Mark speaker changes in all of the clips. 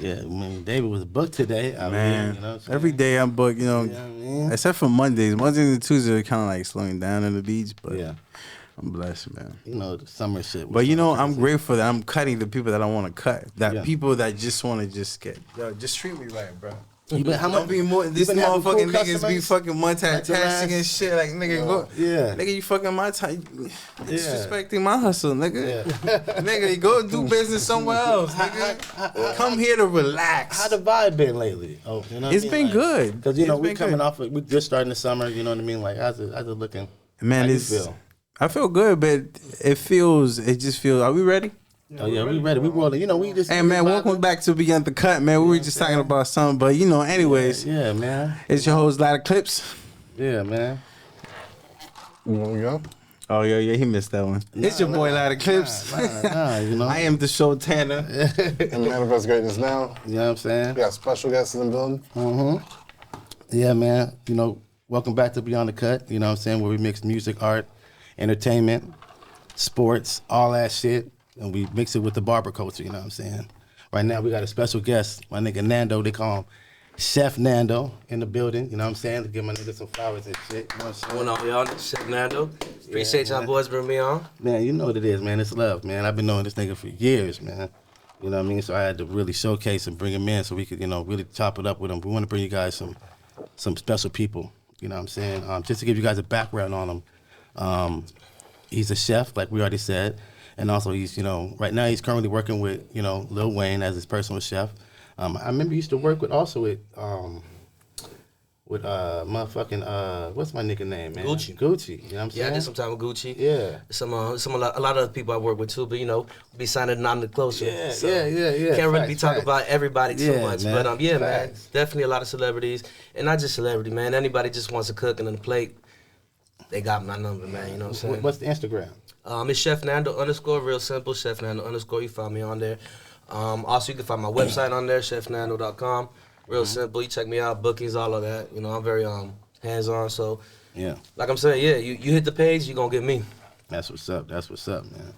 Speaker 1: Yeah, I mean, David was booked today.
Speaker 2: Man,
Speaker 1: you know
Speaker 2: every day I'm booked, you know,
Speaker 1: I mean?
Speaker 2: except for Mondays. Mondays and Tuesdays are kind of like slowing down on the beach, but
Speaker 1: Yeah.
Speaker 2: I'm blessed, man.
Speaker 1: You know, the summer shit.
Speaker 2: But you know, I'm grateful that I'm cutting the people that I want to cut. That people that just want to just get, just treat me right, bro. Don't be more. This motherfucking niggas be fucking multitasking and shit. Like nigga, you fucking my time. Disrespecting my hustle, nigga. Nigga, you go do business somewhere else, nigga. Come here to relax.
Speaker 1: How the vibe been lately? Oh, you know,
Speaker 2: it's been good.
Speaker 1: Because you know we coming off. We just starting the summer. You know what I mean? Like how's it looking?
Speaker 2: Man,
Speaker 1: how you feel?
Speaker 2: I feel good, but it just feels. Are we ready?
Speaker 1: Oh yeah, we ready. We rolling. You know, we just.
Speaker 2: Hey man, welcome back to Beyond the Cut, man. We were just talking about something, but you know, anyways.
Speaker 1: Yeah, man.
Speaker 2: It's your host, Lot of Clips.
Speaker 1: Yeah, man.
Speaker 3: You want to go?
Speaker 2: Oh yeah, he missed that one. It's your boy, Lot of Clips.
Speaker 1: You know,
Speaker 2: I am the show Tanner.
Speaker 3: And Manifest Greatness now.
Speaker 1: You know what I'm saying?
Speaker 3: We got special guests in the building.
Speaker 1: Mm-hmm. Yeah, man. You know, welcome back to Beyond the Cut. You know what I'm saying? Where we mix music, art, entertainment, sports, all that shit. And we mix it with the barber culture, you know what I'm saying? Right now we got a special guest, my nigga Nando. They call him Chef Nando in the building, you know what I'm saying? To give my nigga some flowers and shit. You know what I'm
Speaker 4: saying? What's up, y'all? Chef Nando. Appreciate y'all boys bringing me on.
Speaker 1: Man, you know what it is, man. It's love, man. I've been knowing this nigga for years, man. You know what I mean? So I had to really showcase and bring him in so we could, you know, really chop it up with him. We want to bring you guys some special people, you know what I'm saying? Just to give you guys a background on him. He's a chef, like we already said. And also he's, you know, right now he's currently working with, you know, Lil Wayne as his personal chef. I remember he used to work with motherfucking, what's my nigga name, man?
Speaker 4: Gucci.
Speaker 1: You know what I'm saying?
Speaker 4: Yeah, I did some time with Gucci.
Speaker 1: Yeah.
Speaker 4: A lot of other people I work with too, but you know, be signing not the closer.
Speaker 1: Yeah,
Speaker 4: so
Speaker 1: yeah.
Speaker 4: Can't really be talking about everybody too much.
Speaker 1: Man.
Speaker 4: But man, definitely a lot of celebrities. And not just celebrity, man. Anybody just wants to cook and on the plate, they got my number, man. You know what I'm saying?
Speaker 1: What's the Instagram?
Speaker 4: It's Chef Nando _, real simple, Chef Nando _. You find me on there. Also, you can find my website on there, chefnando.com. Real simple. You check me out, bookings, all of that. You know, I'm very hands-on. So, like I'm saying, you hit the page, you gonna get me.
Speaker 1: That's what's up. That's what's up, man.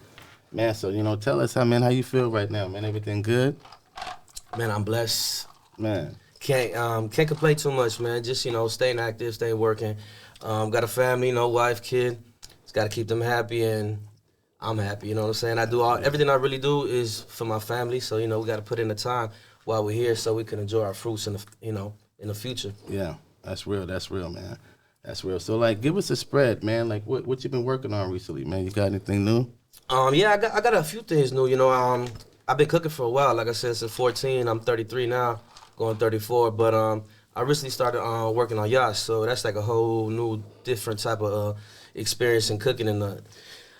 Speaker 1: Man, so you know, tell us how you feel right now, man. Everything good?
Speaker 4: Man, I'm blessed.
Speaker 1: Man,
Speaker 4: can't complain too much, man. Just staying active, staying working. Got a family, wife, kid. Got to keep them happy, and I'm happy. You know what I'm saying? I do everything I really do is for my family. So we got to put in the time while we're here, so we can enjoy our fruits in the future.
Speaker 1: Yeah, that's real. That's real, man. That's real. So like, give us a spread, man. Like, what you been working on recently, man? You got anything new?
Speaker 4: Yeah, I got a few things new. I've been cooking for a while. Like I said, since 14. I'm 33 now, going 34. But I recently started working on yachts, so that's like a whole new, different type of experience in cooking. And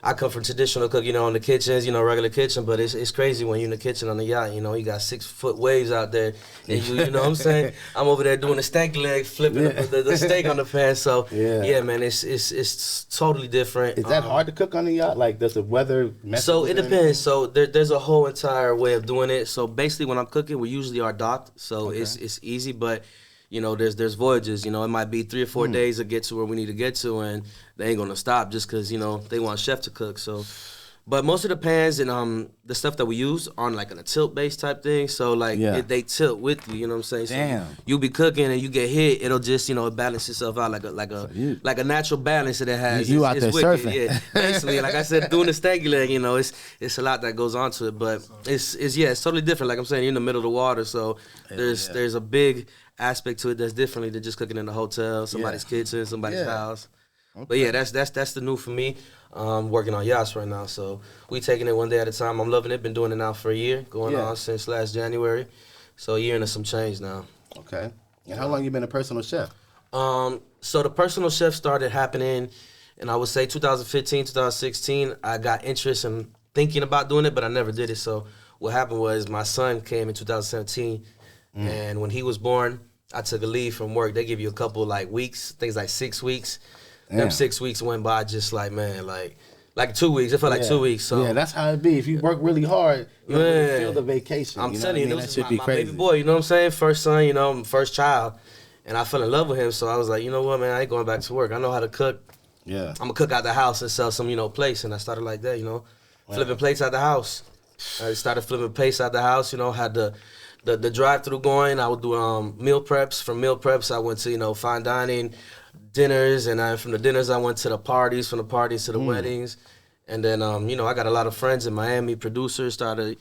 Speaker 4: I come from traditional cooking, in the kitchens, regular kitchen, but it's crazy when you're in the kitchen on the yacht. You got 6-foot waves out there, and you know what I'm saying? I'm over there doing the stank leg, flipping the steak on the pan. So yeah, man, it's totally different.
Speaker 1: Is that hard to cook on the yacht? Like, does the weather mess?
Speaker 4: So it depends. So there's a whole entire way of doing it. So basically, when I'm cooking, we usually are docked, so it's easy, but. There's voyages. It might be 3 or 4 days to get to where we need to get to, and they ain't gonna stop just because they want chef to cook. So, but most of the pans and the stuff that we use are on like a tilt based type thing. So they tilt with you. You know what I'm saying?
Speaker 1: Damn.
Speaker 4: So you'll be cooking and you get hit. It'll just it balance itself out like a natural balance that it has.
Speaker 1: You out there
Speaker 4: wicked.
Speaker 1: surfing?
Speaker 4: Yeah, basically. Like I said, doing the stanky leg. It's a lot that goes on to it, but it's totally different. Like I'm saying, you're in the middle of the water, so there's a big aspect to it that's differently than just cooking in a hotel, somebody's kitchen, somebody's house. Okay. But yeah, that's the new for me. Working on yachts right now, so we taking it one day at a time. I'm loving it. Been doing it now for a year, going on since last January. So a year and some change now.
Speaker 1: Okay. And how long you been a personal chef?
Speaker 4: So the personal chef started happening, and I would say 2015, 2016. I got interest in thinking about doing it, but I never did it. So what happened was my son came in 2017. And when he was born, I took a leave from work. They give you a couple weeks, things like 6 weeks. Damn. Them 6 weeks went by just like 2 weeks. It felt like 2 weeks. So
Speaker 1: that's how it be. If you work really hard, you don't feel the vacation.
Speaker 4: I'm telling you,
Speaker 1: that should be crazy.
Speaker 4: Baby boy, you know what I'm saying? First son, first child. And I fell in love with him, so I was like, you know what, man, I ain't going back to work. I know how to cook.
Speaker 1: Yeah. I'm
Speaker 4: going to cook out the house and sell some, place. And I started like that, flipping plates out the house. I started flipping plates out the house, had the the drive-through going. I would do meal preps. From meal preps, I went to fine dining, dinners, and from the dinners I went to the parties. From the parties to the weddings, and then I got a lot of friends in Miami. Producers started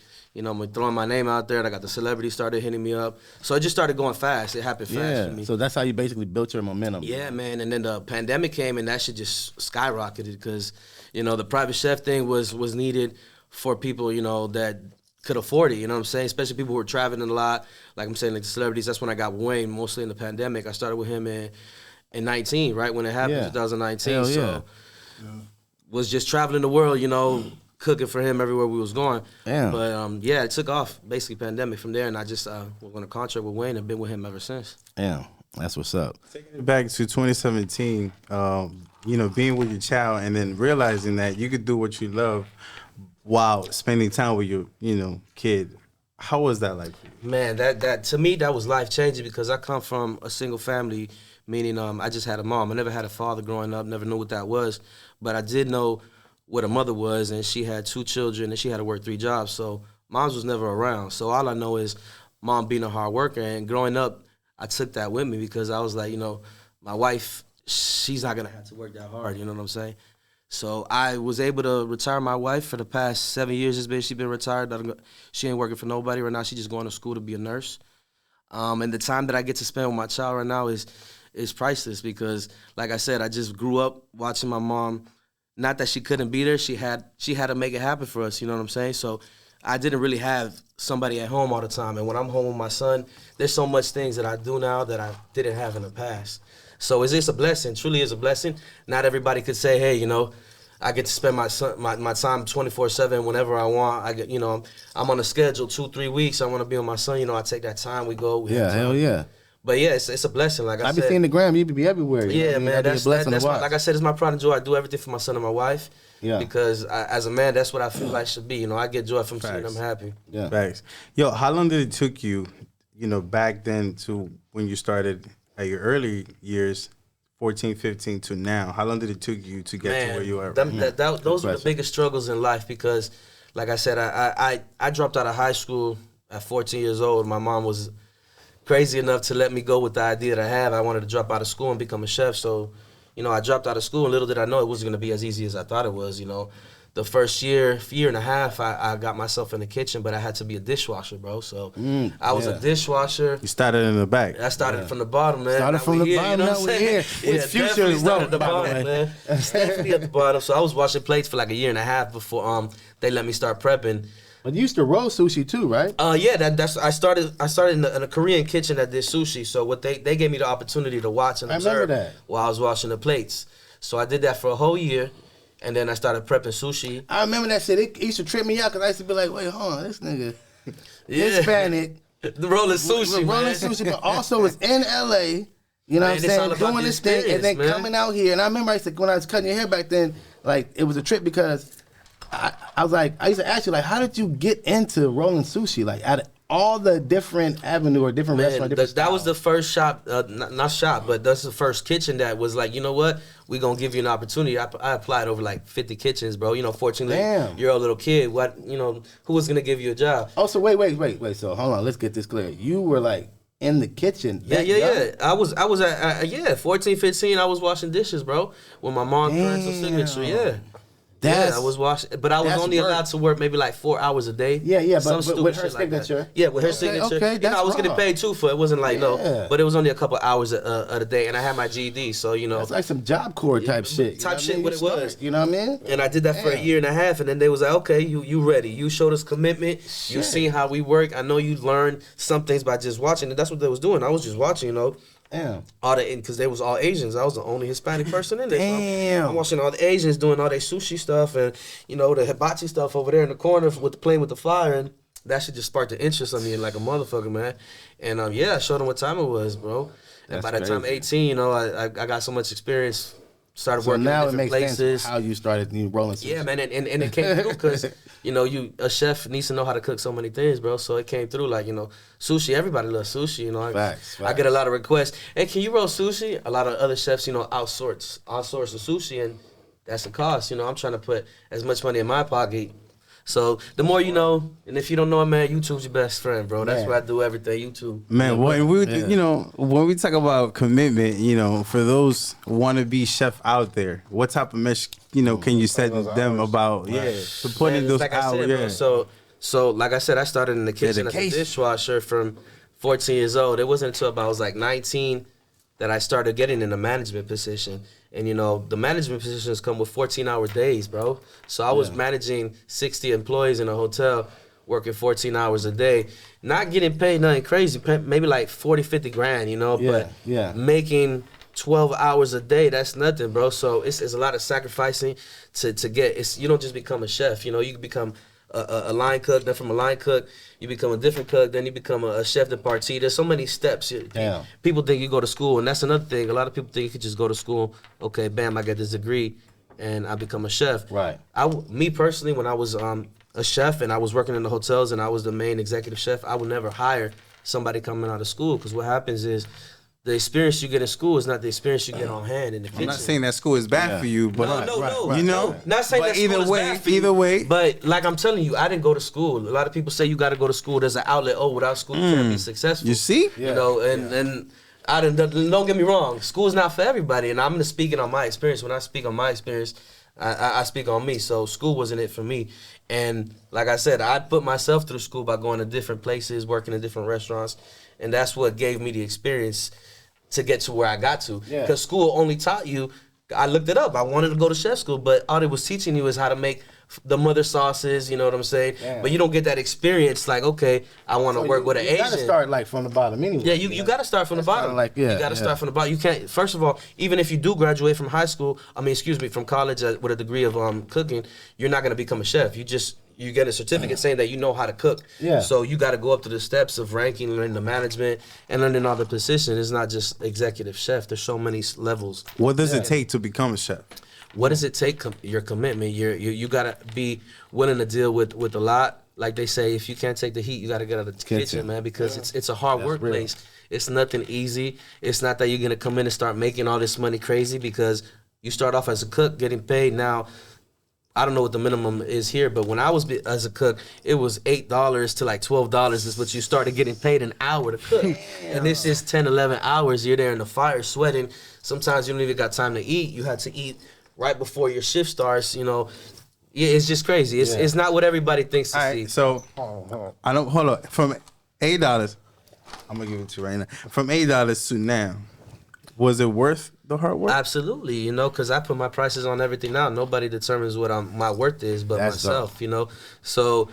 Speaker 4: throwing my name out there. And I got the celebrities started hitting me up. So it just started going fast. It happened fast for me.
Speaker 1: So that's how you basically built your momentum.
Speaker 4: Yeah, man. And then the pandemic came, and that shit just skyrocketed because the private chef thing was needed for people that could afford it, you know what I'm saying? Especially people who were traveling a lot. Like I'm saying, like the celebrities, that's when I got Wayne, mostly in the pandemic. I started with him in 19, right? When it happened, 2019.
Speaker 1: Hell yeah.
Speaker 4: So was just traveling the world, cooking for him everywhere we was going.
Speaker 1: Damn.
Speaker 4: But it took off, basically pandemic from there, and I just went on a contract with Wayne and been with him ever since.
Speaker 1: Damn, that's what's up.
Speaker 2: Taking it back to 2017, being with your child and then realizing that you could do what you love while spending time with your, kid. How was that like for you?
Speaker 4: Man, that to me, that was life-changing because I come from a single family, meaning I just had a mom. I never had a father growing up, never knew what that was. But I did know what a mother was, and she had 2 children, and she had to work 3 jobs. So moms was never around. So all I know is mom being a hard worker. And growing up, I took that with me because I was like, my wife, she's not going to have to work that hard, you know what I'm saying? So I was able to retire my wife for the past 7 years. She's been retired. She ain't working for nobody right now. She's just going to school to be a nurse. And the time that I get to spend with my child right now is priceless because, like I said, I just grew up watching my mom. Not that she couldn't be there. She had to make it happen for us. You know what I'm saying? So I didn't really have somebody at home all the time. And when I'm home with my son, there's so much things that I do now that I didn't have in the past. So it's a blessing. Truly is a blessing. Not everybody could say, hey, I get to spend my time 24/7 whenever I want. I get, I'm on a schedule 2-3 weeks. I want to be with my son. I take that time. We go.
Speaker 1: Hell yeah.
Speaker 4: But yeah, it's a blessing. Like I said,
Speaker 1: be seeing the gram. You be everywhere.
Speaker 4: Yeah, man. That's
Speaker 1: blessing
Speaker 4: like I said, it's my pride and joy. I do everything for my son and my wife.
Speaker 1: Yeah.
Speaker 4: Because as a man, that's what I feel like should be. I get joy from seeing them happy.
Speaker 2: Yeah. Facts. Yo, how long did it took you, back then to when you started at your early years, 14, 15 to now? How long did it took you to get to where you are?
Speaker 4: Those were the biggest struggles in life because, like I said, I dropped out of high school at 14 years old. My mom was crazy enough to let me go with the idea that I have. I wanted to drop out of school and become a chef. So, I dropped out of school, and little did I know it wasn't going to be as easy as I thought it was, The first year and a half, I got myself in the kitchen, but I had to be a dishwasher, bro. So I was a dishwasher.
Speaker 2: You started in the back.
Speaker 4: I started from the bottom, man.
Speaker 1: Started from the bottom, now we're here. With Future
Speaker 4: started at the bottom, man. Definitely at the bottom. So I was washing plates for like a year and a half before they let me start prepping.
Speaker 1: But you used to roll sushi too, right?
Speaker 4: Yeah, that's I started in a Korean kitchen that did sushi. So what they gave me the opportunity to watch and observe while I was washing the plates. So I did that for a whole year, and then I started prepping sushi.
Speaker 1: I remember that shit. It used to trip me out because I used to be like, wait, hold on, this nigga Hispanic.
Speaker 4: Rolling sushi,
Speaker 1: rolling sushi, but also it's in LA. You know what I'm saying? Doing this thing and then coming out here. And I remember when I was cutting your hair back then, like it was a trip because I was like, I used to ask you, like, how did you get into rolling sushi? Like, out of all the different avenue or different restaurants.
Speaker 4: That was the first shop, not shop, but that's the first kitchen that was like, you know what? We're going to give you an opportunity. I applied over like 50 kitchens, bro. 14-year-old little kid. What, who was going to give you a job?
Speaker 1: Oh, so wait. So hold on, let's get this clear. You were like in the kitchen.
Speaker 4: Yeah. I was at 14, 15, I was washing dishes, bro. With my mom's parental signature, yeah. I was washing, but I was only allowed to work maybe like 4 hours a day.
Speaker 1: Yeah, but with her signature.
Speaker 4: Like yeah, with her signature.
Speaker 1: Okay, that's
Speaker 4: I was getting paid too for it. It wasn't like but it was only a couple hours of the day, and I had my GED, so
Speaker 1: It's like some Job Corps type shit.
Speaker 4: What it was.
Speaker 1: You know what I mean?
Speaker 4: And I did that for a year and a half, and then they was like, okay, you ready? You showed us commitment. Shit. You seen how we work. I know you learned some things by just watching, and that's what they was doing. I was just watching,
Speaker 1: Damn.
Speaker 4: Because they was all Asians. I was the only Hispanic person in there.
Speaker 1: Damn.
Speaker 4: So I'm watching all the Asians doing all their sushi stuff and, the hibachi stuff over there in the corner playing with the fire. And that shit just sparked the interest in me like a motherfucker, man. And, I showed them what time it was, bro. And by the time 18, I got so much experience. Started working in different places.
Speaker 1: Sense how you started rolling sushi.
Speaker 4: Yeah, man, and it came through because, a chef needs to know how to cook so many things, bro. So it came through like, sushi. Everybody loves sushi,
Speaker 1: Facts.
Speaker 4: I get a lot of requests. And can you roll sushi? A lot of other chefs, outsource the sushi, and that's the cost. I'm trying to put as much money in my pocket So the more you know, and if you don't know it, man, YouTube's your best friend, bro. That's where I do everything, YouTube.
Speaker 2: Man, you know, when we talk about commitment, you know, for those wannabe chef out there, what type of message, you know, can you say to them about, supporting those hours?
Speaker 4: Bro, so like I said, I started in the kitchen as a dishwasher from 14 years old. It wasn't until about I was like 19 that I started getting in a management position. And, you know, the management positions come with 14-hour days, bro. So I was managing 60 employees in a hotel, working 14 hours a day, not getting paid nothing crazy, maybe like 40, 50 grand, you know, but making 12 hours a day, that's nothing, bro. So it's a lot of sacrificing to get. You don't just become a chef, you know, you can become a line cook, then from a line cook, you become a different cook, then you become a chef de partie. There's so many steps. People think you go to school, and that's another thing. A lot of people think you could just go to school, okay, bam, I get this degree, and I become a chef.
Speaker 1: Right.
Speaker 4: Me personally, when I was a chef and I was working in the hotels and I was the main executive chef, I would never hire somebody coming out of school, because what happens is the experience you get in school is not the experience you get on hand in the kitchen.
Speaker 2: I'm not saying that school is bad for you, but
Speaker 4: no,
Speaker 2: you know,
Speaker 4: not saying that school is bad for you.
Speaker 2: Either way.
Speaker 4: But like I'm telling you, I didn't go to school. A lot of people say you got to go to school. There's an outlet. Oh, without school you can't be successful.
Speaker 2: You see?
Speaker 4: You know, and I didn't. Don't get me wrong. School is not for everybody, and I'm just speaking on my experience. When I speak on my experience, I speak on me. So school wasn't it for me. And like I said, I put myself through school by going to different places, working in different restaurants, and that's what gave me the experience to get to where I got to. Because school only taught you, I looked it up, I wanted to go to chef school, but all it was teaching you is how to make the mother sauces, you know what I'm saying? Yeah. But you don't get that experience like, okay, I want to work with an Asian.
Speaker 1: You got to start like from the bottom anyway.
Speaker 4: Yeah, you got to start from the bottom. Like, you got to start from the bottom. You can't, first of all, even if you do graduate from high school, from college with a degree of cooking, you're not going to become a chef. You get a certificate saying that you know how to cook. Yeah. So you got to go up to the steps of ranking, learning the management, and learning all the positions. It's not just executive chef. There's so many levels.
Speaker 2: What does it take to become a chef?
Speaker 4: What does it take? Your commitment. You got to be willing to deal with a lot. Like they say, if you can't take the heat, you got to get out of the kitchen, man, because it's a hard workplace. It's nothing easy. It's not that you're going to come in and start making all this money crazy, because you start off as a cook getting paid. Now, I don't know what the minimum is here, but when I was as a cook, it was $8 to like $12 is what you started getting paid an hour to cook. And this is 10, 11 hours. You're there in the fire sweating. Sometimes you don't even got time to eat. You had to eat right before your shift starts, you know. Yeah, it's just crazy. It's not what everybody thinks to see.
Speaker 2: So, hold on. From $8, I'm going to give it to you right now. From $8 to now, was it worth the hard work?
Speaker 4: Absolutely, you know, because I put my prices on everything now. Nobody determines what my worth is but myself, you know. So,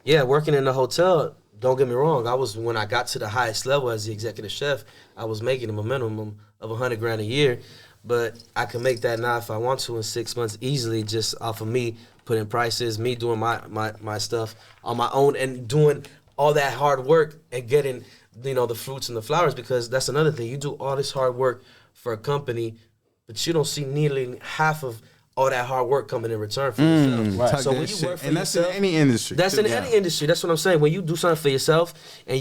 Speaker 4: yeah, working in the hotel, don't get me wrong, when I got to the highest level as the executive chef, I was making a minimum of $100,000 a year. But I can make that now if I want to in 6 months easily, just off of me putting prices, me doing my stuff on my own and doing all that hard work and getting, you know, the fruits and the flowers, because that's another thing. You do all this hard work for a company, but you don't see nearly half of all that hard work coming in return for yourself.
Speaker 2: Right. So when you work for yourself, that's in any industry.
Speaker 4: That's in any industry. That's what I'm saying. When you do something for yourself, and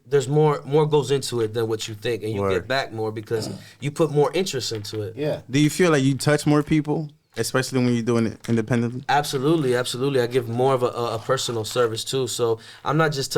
Speaker 4: there's more goes into it than what you think, and you get back more because you put more interest into it.
Speaker 1: Yeah.
Speaker 2: Do you feel like you touch more people, especially when you're doing it independently?
Speaker 4: Absolutely. I give more of a personal service too. So I'm not just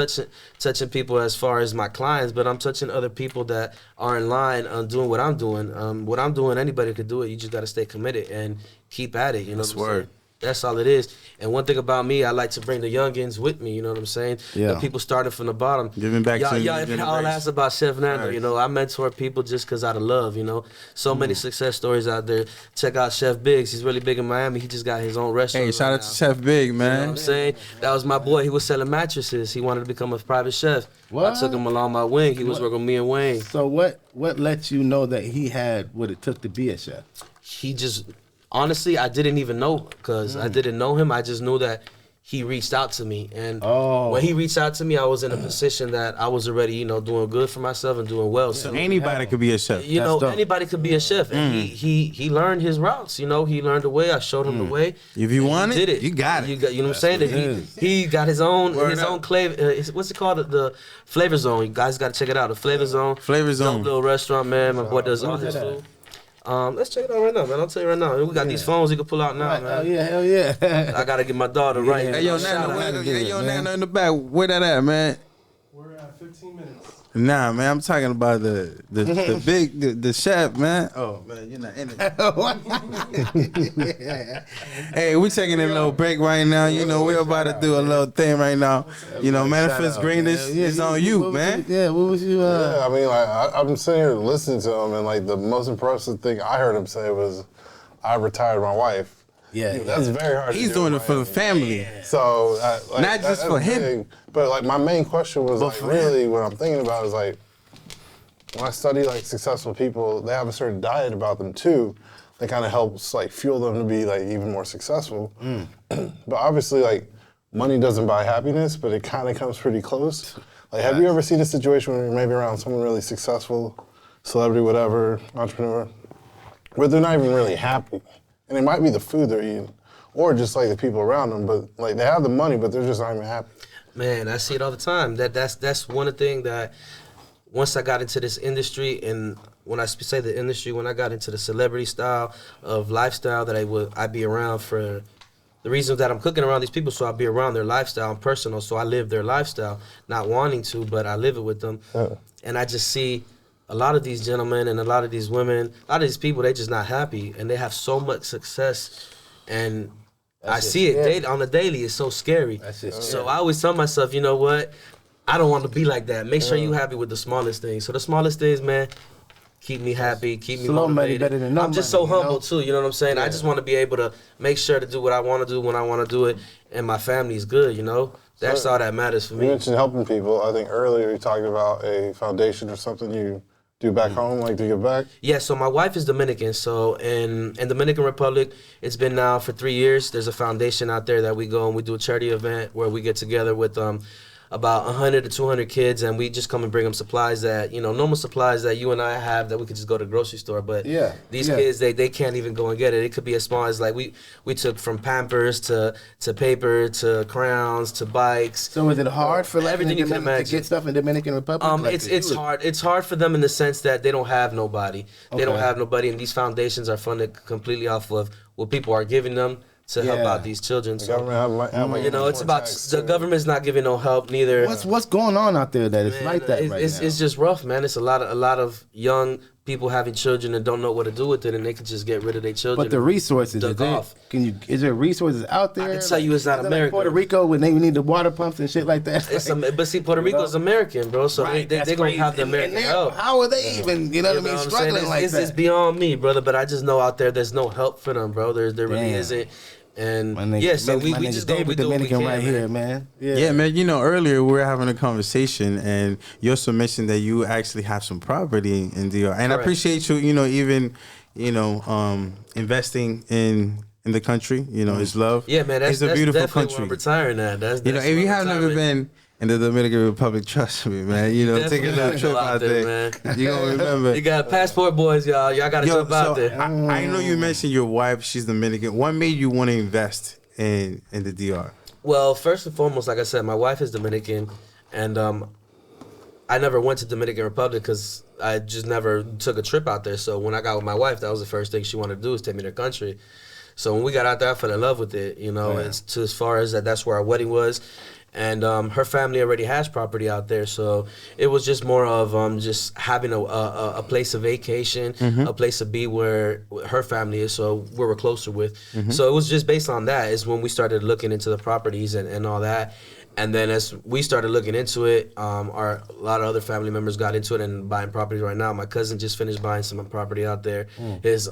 Speaker 4: touching people as far as my clients, but I'm touching other people that are in line on doing what I'm doing. What I'm doing, anybody could do it. You just got to stay committed and keep at it. You know what I'm saying? That's all it is. And one thing about me, I like to bring the youngins with me, you know what I'm saying? Yeah. The people started from the bottom.
Speaker 2: Giving back to
Speaker 4: y'all all asked about Chef Nando, right. You know, I mentor people just because out of love, you know. So many success stories out there. Check out Chef Biggs. He's really big in Miami. He just got his own restaurant.
Speaker 2: Hey, shout out to Chef Big, man.
Speaker 4: You know what I'm saying? That was my boy. He was selling mattresses. He wanted to become a private chef. What? I took him along my wing. He was working with me and Wayne.
Speaker 1: So what let you know that he had what it took to be a chef?
Speaker 4: He just... Honestly, I didn't even know, because I didn't know him. I just knew that he reached out to me. And when he reached out to me, I was in a position that I was already, you know, doing good for myself and doing well. So
Speaker 2: anybody could be a chef.
Speaker 4: You know, anybody could be a chef. And he learned his routes, you know. He learned the way. I showed him the way.
Speaker 2: If you want
Speaker 4: it,
Speaker 2: you got it.
Speaker 4: You know what I'm saying? He got his own flavor. What's it called? The Flavor Zone. You guys got to check it out. The Flavor Zone.
Speaker 2: Flavor Zone.
Speaker 4: Little restaurant, man. My boy does all his food. Let's check it out right now, man. I'll tell you right now. We got these phones you can pull out now,
Speaker 1: Right.
Speaker 4: man.
Speaker 1: Hell yeah.
Speaker 4: I gotta get my daughter right.
Speaker 2: Hey, yo, Nando in the back. Where that at, man?
Speaker 5: We're at 15 minutes.
Speaker 2: Nah, man, I'm talking about the chef, man. Oh man, you're not in it. Hey, we taking a little break right now. You know, we're about to do a little thing right now. You know, Manifest Greatness is on you, man.
Speaker 1: What was you?
Speaker 3: Yeah, I mean, like, I'm sitting here listening to him, and like the most impressive thing I heard him say was, "I retired my wife."
Speaker 1: Yeah,
Speaker 3: That's very hard.
Speaker 2: He's
Speaker 3: to do
Speaker 2: doing
Speaker 3: in
Speaker 2: it for the
Speaker 3: Miami.
Speaker 2: family.
Speaker 3: So like,
Speaker 2: Not just for him.
Speaker 3: big. But like my main question was like really what I'm thinking about is like when I study like successful people, they have a certain diet about them too that kind of helps like fuel them to be like even more successful. But obviously like money doesn't buy happiness, but it kind of comes pretty close. Like have you ever seen a situation where you're maybe around someone really successful, celebrity, whatever, entrepreneur, where they're not even really happy? And it might be the food they're eating, or just like the people around them. But like they have the money, but they're just not even happy.
Speaker 4: Man, I see it all the time. That's one thing that once I got into this industry, and when I say the industry, when I got into the celebrity style of lifestyle that I'd be around for the reasons that I'm cooking around these people, so I'll be around their lifestyle and personal, so I live their lifestyle, not wanting to, but I live it with them. And I just see a lot of these gentlemen and a lot of these women, a lot of these people, they just not happy, and they have so much success, and I see it on the daily. It's so scary. So I always tell myself, you know what? I don't want to be like that. Make sure you happy with the smallest things. So the smallest things, man, keep me happy, keep me
Speaker 1: Slow money
Speaker 4: motivated.
Speaker 1: better than no
Speaker 4: I'm just
Speaker 1: money,
Speaker 4: so humble too. You know what I'm saying? I just want to be able to make sure to do what I want to do when I want to do it, and my family's good. You know, that's all that matters for
Speaker 3: You
Speaker 4: me.
Speaker 3: mentioned helping people. I think earlier you talked about a foundation or something you do back home, like to give back.
Speaker 4: Yeah, so my wife is Dominican. So in Dominican Republic, it's been now for 3 years. There's a foundation out there that we go and we do a charity event where we get together with about 100 to 200 kids, and we just come and bring them supplies that, you know, normal supplies that you and I have that we could just go to the grocery store. But these kids, they can't even go and get it. It could be as small as like we took from Pampers to paper to crowns to bikes.
Speaker 1: So is it hard for like
Speaker 4: everything you can imagine
Speaker 1: to get stuff in Dominican Republic? Like,
Speaker 4: it's hard. It's hard for them in the sense that they don't have nobody. They don't have nobody, and these foundations are funded completely off of what people are giving them to help out these children. So, you know, it's about the government's not giving no help neither.
Speaker 1: What's going on out there that it's like that right now?
Speaker 4: It's just rough, man. It's a lot of young people having children and don't know what to do with it, and they could just get rid of their children.
Speaker 1: But the resources, is there resources out there?
Speaker 4: I can tell you it's not America.
Speaker 1: Like Puerto Rico, when they need the water pumps and shit like that.
Speaker 4: But see, Puerto Rico's American, bro. So they gonna have the American help.
Speaker 1: How are they even, you know what I mean, struggling like that?
Speaker 4: It's beyond me, brother. But I just know out there's no help for them, bro. There really isn't. And so we just go. We do
Speaker 1: Dominican
Speaker 4: what we can,
Speaker 1: right here, man.
Speaker 2: Yeah, man. You know, earlier we were having a conversation, and you also mentioned that you actually have some property in DR, and I appreciate you. You know, even investing in the country. You know, it's love.
Speaker 4: Yeah, man. That's
Speaker 2: a beautiful
Speaker 4: definitely
Speaker 2: country.
Speaker 4: Where I'm retiring at. That's
Speaker 2: you know, if you have never been in the Dominican Republic, trust me, man. You know, take a little trip out there, man. You gonna remember.
Speaker 4: You got passport boys, y'all. Y'all gotta jump out there.
Speaker 2: I know you mentioned your wife. She's Dominican. What made you want to invest in the DR?
Speaker 4: Well, first and foremost, like I said, my wife is Dominican, and I never went to Dominican Republic because I just never took a trip out there. So when I got with my wife, that was the first thing she wanted to do is take me to the country. So when we got out there, I fell in love with it. You know, as far as that's where our wedding was. And her family already has property out there, so it was just more of just having a place of vacation, a place to be where her family is, so we were closer with. So it was just based on that is when we started looking into the properties and all that. And then as we started looking into it, a lot of other family members got into it and buying properties right now. My cousin just finished buying some property out there. His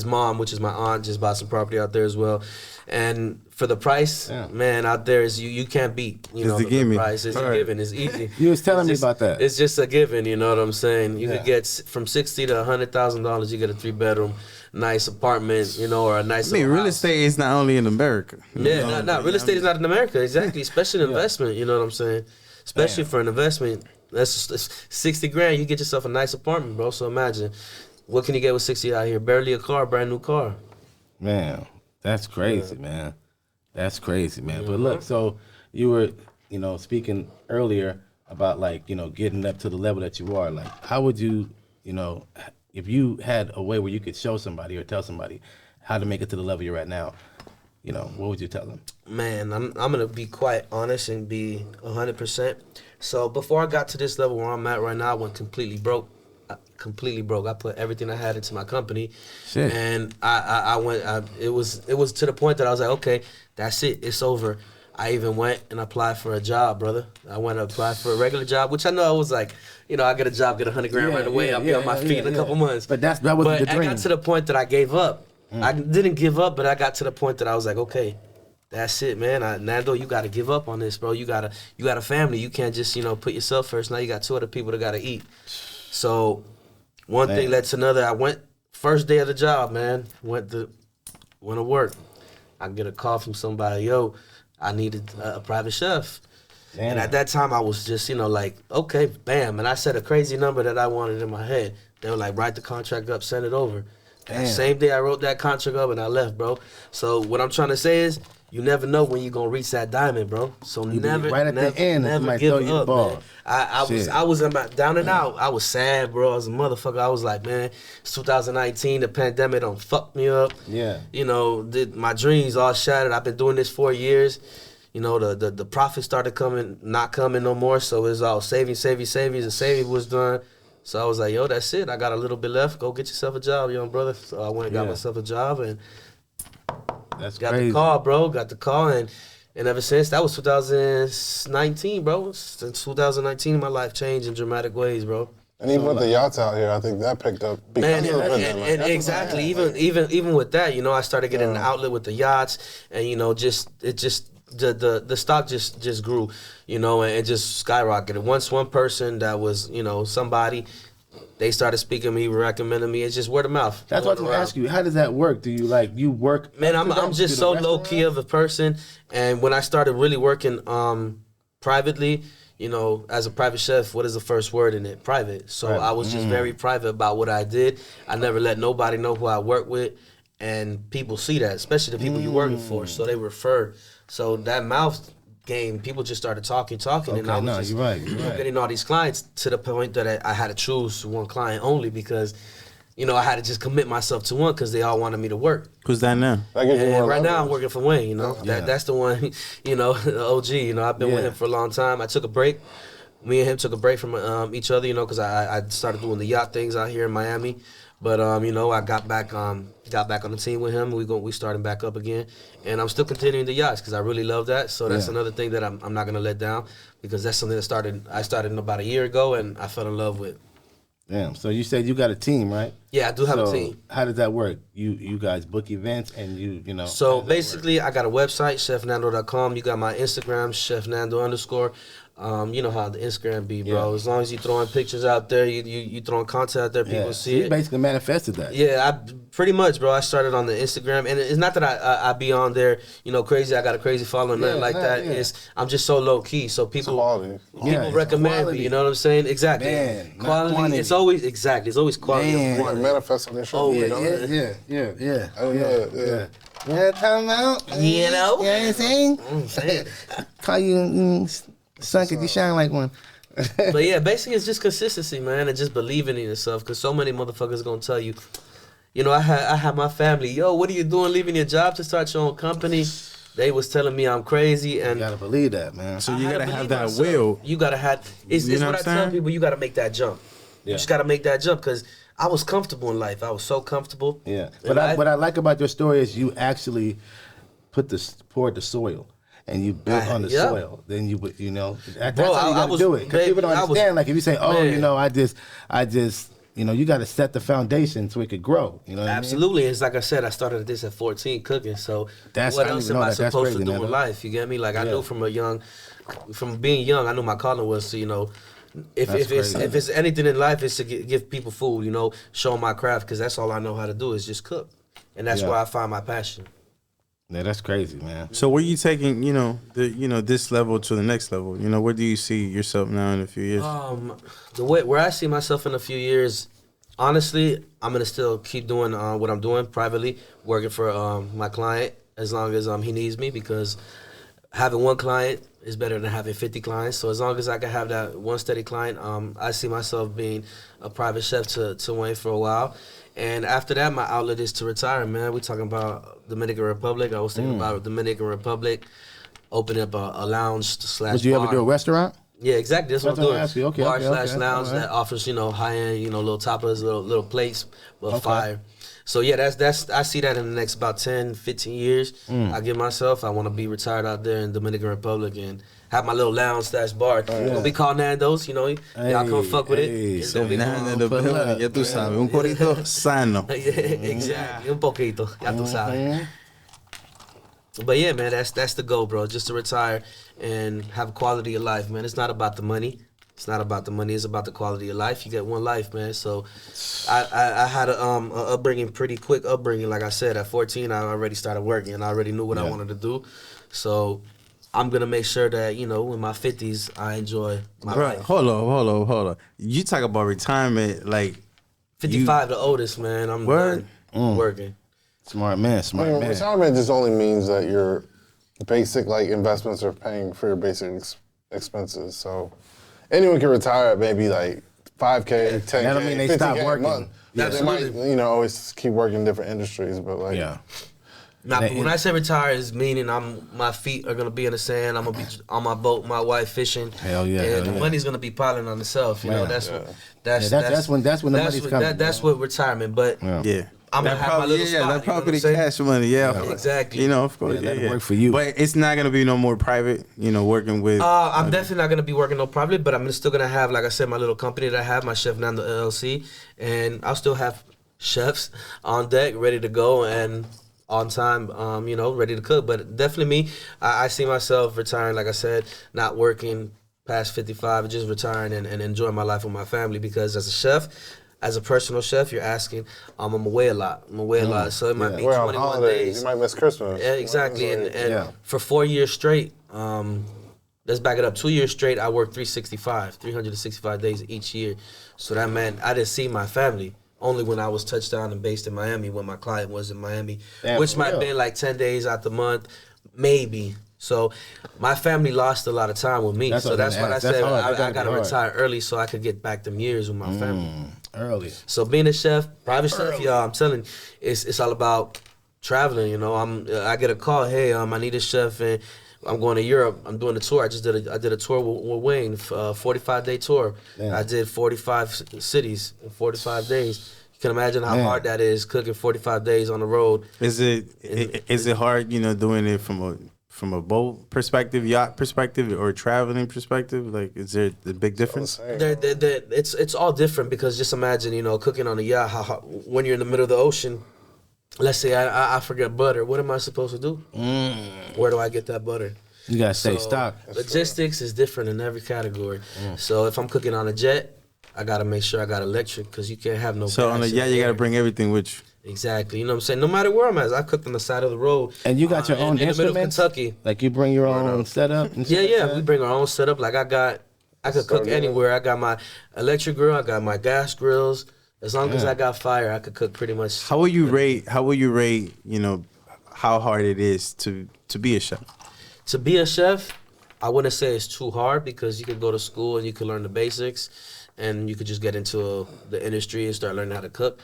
Speaker 4: mom, which is my aunt, just bought some property out there as well. And for the price, man, out there is you can't beat. You know, the price is a given. It's easy.
Speaker 1: You was telling me about that.
Speaker 4: It's just a given. You know what I'm saying? You could get from $60,000 to $100,000. You get a 3-bedroom. Nice apartment, you know, or a nice.
Speaker 2: I mean, real estate is not only in America.
Speaker 4: Yeah, real estate is not in America, exactly. Especially an investment, you know what I'm saying? Especially for an investment, that's $60,000. You get yourself a nice apartment, bro. So imagine, what can you get with 60 out here? Barely a car, brand new car.
Speaker 1: Man, that's crazy, man. That's crazy, man. But look, so you were, you know, speaking earlier about like, you know, getting up to the level that you are. Like, how would you, you know, if you had a way where you could show somebody or tell somebody how to make it to the level you're at now, you know, what would you tell them?
Speaker 4: Man, I'm gonna be quite honest and be 100%. So before I got to this level where I'm at right now, I went completely broke. Completely broke. I put everything I had into my company,
Speaker 1: Shit.
Speaker 4: and I went. It was to the point that I was like, okay, that's it. It's over. I even went and applied for a job, brother. I went and applied for a regular job, which I know I was like, you know, I get a job, get 100 grand right away. I'll be on my feet in a couple months.
Speaker 1: But that wasn't the dream.
Speaker 4: I got to the point that I gave up. I didn't give up, but I got to the point that I was like, okay, that's it, man. Nando, you got to give up on this, bro. You got a family. You can't just, you know, put yourself first. Now you got 2 other people that got to eat. So one thing led to another. I went first day of the job, man. Went to work. I get a call from somebody, yo, I needed a private chef. Damn. And at that time, I was just, you know, like, okay, bam. And I said a crazy number that I wanted in my head. They were like, write the contract up, send it over. And same day I wrote that contract up and I left, bro. So what I'm trying to say is, you never know when you're going to reach that diamond, bro. So never,
Speaker 1: right at the end,
Speaker 4: never give up, man. I was down and out. I was sad, bro. As a motherfucker, I was like, man, it's 2019. The pandemic done fucked me up.
Speaker 1: Yeah.
Speaker 4: You know, my dreams all shattered. I've been doing this 4 years. You know, the profit started not coming no more. So it was all savings. The saving was done. So I was like, yo, that's it. I got a little bit left. Go get yourself a job, young brother. So I went and got myself a job and
Speaker 1: that's
Speaker 4: got
Speaker 1: crazy.
Speaker 4: the call, bro. Got the call, and ever since, that was 2019, bro. Since 2019, my life changed in dramatic ways, bro.
Speaker 3: And even with the yachts out here, I think that picked up because
Speaker 4: Man,
Speaker 3: of the pandemic.
Speaker 4: and exactly. Even with that, you know, I started getting an outlet with the yachts, and you know, the stock just grew, you know, and it just skyrocketed. Once one person that was, you know, somebody, they started speaking to me, recommending me. It's just word of mouth.
Speaker 1: That's what I was going to ask you. How does that work? Do you work?
Speaker 4: Man, I'm just so low key of a person, and when I started really working privately, you know, as a private chef, what is the first word in it? Private. So I was just very private about what I did. I never let nobody know who I work with, and people see that, especially the people you're working for. So they refer. So that mouth game, people just started talking, and I was
Speaker 1: you're right.
Speaker 4: getting all these clients to the point that I had to choose one client only because, you know, I had to just commit myself to one because they all wanted me to work.
Speaker 2: Who's that now?
Speaker 4: And right now I'm working for Wayne, you know. That's the one, you know, the OG, you know. I've been with him for a long time. I took a break. Me and him took a break from each other, you know, because I started doing the yacht things out here in Miami. But you know, I got back on the team with him. We starting back up again, and I'm still continuing the yachts because I really love that. So that's another thing that I'm not gonna let down because that's something that I started about a year ago, and I fell in love with.
Speaker 1: Damn. So you said you got a team, right?
Speaker 4: Yeah, I do have a team.
Speaker 1: How does that work? You guys book events and you know.
Speaker 4: So basically, I got a website, chefnando.com. You got my Instagram, chefnando_. You know how the Instagram be, bro. As long as you throwing pictures out there, you throwing content out there, people see
Speaker 1: it. You basically manifested that.
Speaker 4: Yeah, I pretty much, bro. I started on the Instagram, and it's not that I be on there, you know, crazy. I got a crazy following, nothing like that. Yeah. I'm just so low key, so people recommend me. You know what I'm saying? Exactly.
Speaker 1: Man,
Speaker 4: quality. It's always It's always quality.
Speaker 3: Man, manifest on this show.
Speaker 1: Yeah. Yeah, time out.
Speaker 4: You know?
Speaker 1: You know what I'm saying? Call you son, cause you shine like one.
Speaker 4: But yeah, basically it's just consistency, man, and just believing in yourself. Cause so many motherfuckers gonna tell you, you know, I had my family, yo, what are you doing, leaving your job to start your own company? They was telling me I'm crazy, and
Speaker 1: you gotta believe that, man.
Speaker 2: So you gotta have that will.
Speaker 4: You gotta have. It's what I tell people. You gotta make that jump. Yeah. You just gotta make that jump because I was comfortable in life. I was so comfortable.
Speaker 1: Yeah, but what I like about your story is you actually poured the soil. And you built on the soil, then you know that's how you gotta do it. Because people don't understand. Like if you say, "Oh, you know, I just, you know, you got to set the foundation so it could grow." You know, what
Speaker 4: absolutely.
Speaker 1: I mean?
Speaker 4: It's like I said, I started this at 14 cooking. So
Speaker 1: what
Speaker 4: else am I supposed to do in life? You get me? Like I knew from being young, I knew my calling was to, you know, if it's anything in life, it's to give people food. You know, show them my craft because that's all I know how to do is just cook, and that's where I find my passion.
Speaker 1: Yeah, that's crazy, man.
Speaker 2: So where you taking, you know, this level to the next level? You know, where do you see yourself now in a few years?
Speaker 4: Where I see myself in a few years, honestly, I'm gonna still keep doing what I'm doing privately, working for my client as long as he needs me because having one client is better than having 50 clients. So as long as I can have that one steady client, I see myself being a private chef to Wayne for a while. And after that, my outlet is to retire, man. We're talking about Dominican Republic. I was thinking about Dominican Republic, opening up a lounge slash
Speaker 1: Would you
Speaker 4: bar.
Speaker 1: ever do a restaurant?
Speaker 4: Yeah, exactly. That's what I'm doing.
Speaker 1: Ask you. Okay,
Speaker 4: bar
Speaker 1: okay,
Speaker 4: slash
Speaker 1: okay.
Speaker 4: lounge
Speaker 1: All right.
Speaker 4: that offers, high end, little tapas, little plates, but fire. So yeah, that's I see that in the next about 10, 15 years. I want to be retired out there in Dominican Republic and have my little lounge slash bar. It's gonna be called Nando's, y'all come fuck with it. It's gonna be
Speaker 2: Nando, ya tú sabes, un corito sano.
Speaker 4: yeah, exactly. Un poquito, ya tú sabes. But yeah, man, that's the goal, bro. Just to retire and have a quality of life, man. It's not about the money. It's not about the money. It's about the quality of life. You get one life, man. So I had a upbringing, pretty quick upbringing. Like I said, at 14, I already started working, and I already knew what I wanted to do. So I'm gonna make sure that in my 50s, I enjoy my life.
Speaker 2: Hold on. You talk about retirement, like
Speaker 4: 55, the oldest, man. I'm
Speaker 2: Word?
Speaker 4: done working.
Speaker 1: Smart man.
Speaker 3: Retirement just only means that your basic investments are paying for your basic expenses. So anyone can retire at maybe like $5K, $10K.
Speaker 1: That don't mean they stop working.
Speaker 3: Month. Yeah, they might always keep working in different industries, but
Speaker 4: Now, when I say retire, is meaning my feet are gonna be in the sand. I'm gonna be on my boat, my wife fishing.
Speaker 1: Hell yeah,
Speaker 4: and the money's gonna be piling on itself. That's
Speaker 1: when the money's coming.
Speaker 4: That's what retirement. But I'm gonna have my little spot.
Speaker 2: That probably the cash money,
Speaker 4: exactly.
Speaker 2: Of course,
Speaker 1: that'll work for you.
Speaker 2: But it's not gonna be no more private. Working with.
Speaker 4: I'm definitely not gonna be working no private, but I'm still gonna have, like I said, my little company that I have, my Chef Nando LLC, and I'll still have chefs on deck, ready to go and on time, ready to cook. But definitely me, I see myself retiring, like I said, not working past 55, just retiring and enjoying my life with my family. Because as a chef, as a personal chef, you're asking, I'm away a lot. So it might be 21 days.
Speaker 3: You might miss Christmas.
Speaker 4: Yeah, exactly. And for 4 years straight, let's back it up. 2 years straight, I worked 365 days each year. So that meant I didn't see my family. Only when I was touched down and based in Miami, when my client was in Miami, which might have been like 10 days out the month, maybe. So my family lost a lot of time with me. That's why I said I got to retire early so I could get back them years with my family.
Speaker 1: Early.
Speaker 4: So being a chef, private chef, y'all, I'm telling you, it's all about traveling. I get a call, hey, I need a chef and I'm going to Europe. I'm doing a tour. I did a tour with Wayne, 45-day tour. I did 45 cities in 45 days. You can imagine how hard that is, cooking 45 days on the road.
Speaker 2: Is it hard, doing it from a boat perspective, yacht perspective, or traveling perspective? Like, is there a big difference?
Speaker 4: It's all different because just imagine, cooking on a yacht. How when you're in the middle of the ocean. Let's say I forget butter. What am I supposed to do? Where do I get that butter?
Speaker 1: You gotta stay stocked.
Speaker 4: Logistics is different in every category. So if I'm cooking on a jet, I gotta make sure I got electric because you can't have no.
Speaker 2: So on a jet, you gotta bring everything with you.
Speaker 4: Exactly. You know what I'm saying? No matter where I'm at, I cooked on the side of the road.
Speaker 1: And you got your own
Speaker 4: in the middle of
Speaker 1: instruments?
Speaker 4: Kentucky.
Speaker 1: Like you bring your own setup? And
Speaker 4: We bring our own setup. Like I could cook anywhere. I got my electric grill. I got my gas grills. As long as I got fire, I could cook pretty much.
Speaker 2: How will you rate? How hard it is to be a chef?
Speaker 4: To be a chef, I wouldn't say it's too hard because you could go to school and you could learn the basics, and you could just get into the industry and start learning how to cook.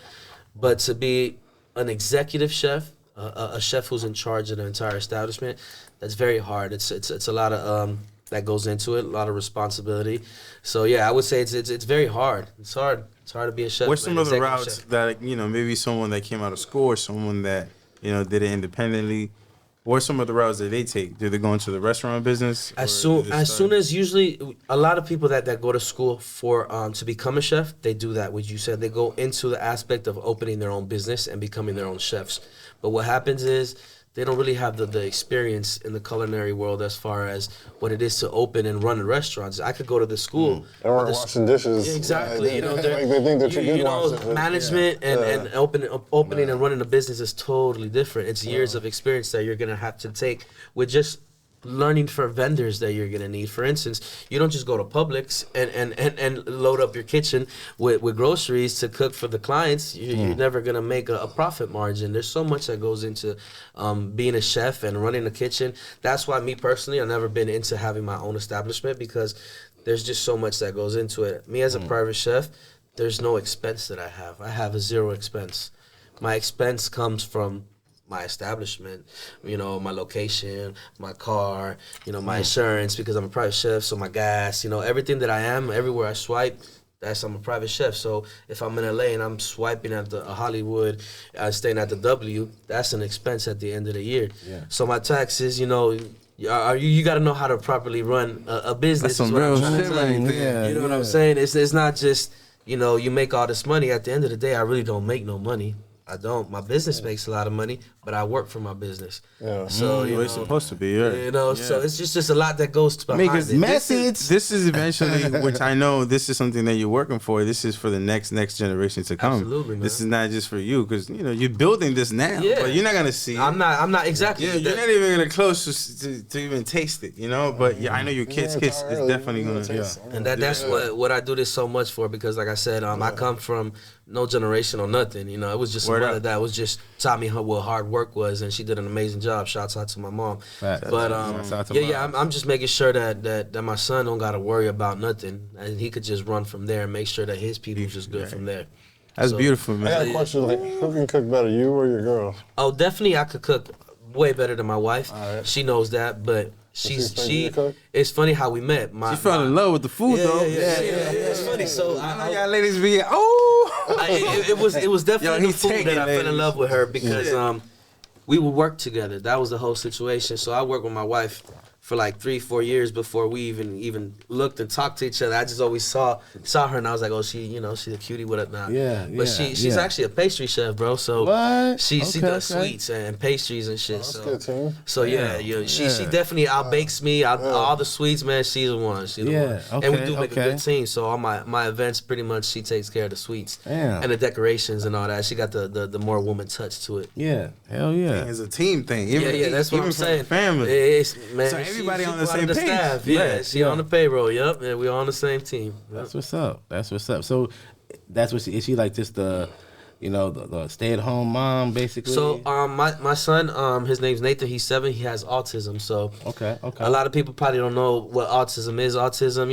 Speaker 4: But to be an executive chef, a chef who's in charge of the entire establishment, that's very hard. It's a lot of that goes into it, a lot of responsibility. So yeah, I would say it's very hard. It's hard. It's hard to be a chef.
Speaker 2: What's some of the routes that maybe someone that came out of school or someone that did it independently? What are some of the routes that they take? Do they go into the restaurant business?
Speaker 4: As soon as usually a lot of people that go to school for to become a chef, they do that. What you said, they go into the aspect of opening their own business and becoming their own chefs. But what happens is they don't really have the experience in the culinary world as far as what it is to open and run restaurants. I could go to the school.
Speaker 3: They weren't washing dishes.
Speaker 4: Exactly.
Speaker 3: They think they're too good washing.
Speaker 4: Management and opening and running a business is totally different. It's years of experience that you're going to have to take with just learning for vendors that you're gonna need. For instance, you don't just go to Publix and load up your kitchen with groceries to cook for the clients. You're never gonna make a profit margin. There's so much that goes into being a chef and running a kitchen. That's why me personally, I've never been into having my own establishment, because there's just so much that goes into it. Me as a private chef, there's no expense that I have. I have a zero expense. My expense comes from my establishment, my location, my car, my insurance, because I'm a private chef, so my gas, everything that I am, everywhere I swipe, I'm a private chef. So if I'm in LA and I'm swiping at the Hollywood, staying at the W, that's an expense at the end of the year. Yeah. So my taxes, you got to know how to properly run a business.
Speaker 2: That's some real shit right
Speaker 4: there. You know what I'm saying? It's not just, you make all this money. At the end of the day, I really don't make no money. I don't. My business makes a lot of money, but I work for my business. Yeah. So
Speaker 2: it's supposed to be. Yeah.
Speaker 4: So it's just a lot that goes behind it.
Speaker 2: This is eventually, which I know this is something that you're working for. This is for the next generation to come.
Speaker 4: Absolutely, man.
Speaker 2: This is not just for you, because you're building this now, but you're not gonna see it.
Speaker 4: I'm not exactly.
Speaker 2: Yeah, you're not even gonna close to even taste it, But I know your kids is definitely gonna.
Speaker 4: And that's what I do this so much for, because like I said, I come from no generation or nothing. It was just a mother that was just taught me what hard work was, and she did an amazing job. Shouts out to my mom. But I'm just making sure that my son don't gotta worry about nothing, and he could just run from there and make sure that his people's just good from there.
Speaker 2: That's beautiful, man.
Speaker 3: I got a question, who can cook better, you or your girl?
Speaker 4: Oh, definitely I could cook way better than my wife. Right. She knows that, but it's funny how we met.
Speaker 2: She fell in love with the food, though.
Speaker 4: Yeah. It's funny. So
Speaker 2: I know y'all ladies be
Speaker 4: it was definitely the food that I fell in love with her, because we would work together. That was the whole situation. So I worked with my wife for like 3-4 years before we even looked and talked to each other. I just always saw her, and I was like, oh, she's a cutie with it now. But she's actually a pastry chef, bro. So she does sweets and pastries and shit.
Speaker 3: That's good, too.
Speaker 4: So she definitely outbakes me. All the sweets, man. She's the one. And we do make a good team. So all my events, pretty much, she takes care of the sweets and the decorations and all that. She got the more woman touch to it.
Speaker 1: Yeah, hell yeah.
Speaker 2: It's a team thing.
Speaker 4: That's what I'm saying.
Speaker 2: Family.
Speaker 4: Man,
Speaker 2: everybody on the same page.
Speaker 4: Staff. Yeah, she on the payroll. Yep, and we all on the same team. Yep.
Speaker 1: That's what's up. So that's what is she like? Just the stay-at-home mom, basically?
Speaker 4: So my son, his name's Nathan. He's 7. He has autism. So
Speaker 1: okay.
Speaker 4: A lot of people probably don't know what autism is. Autism,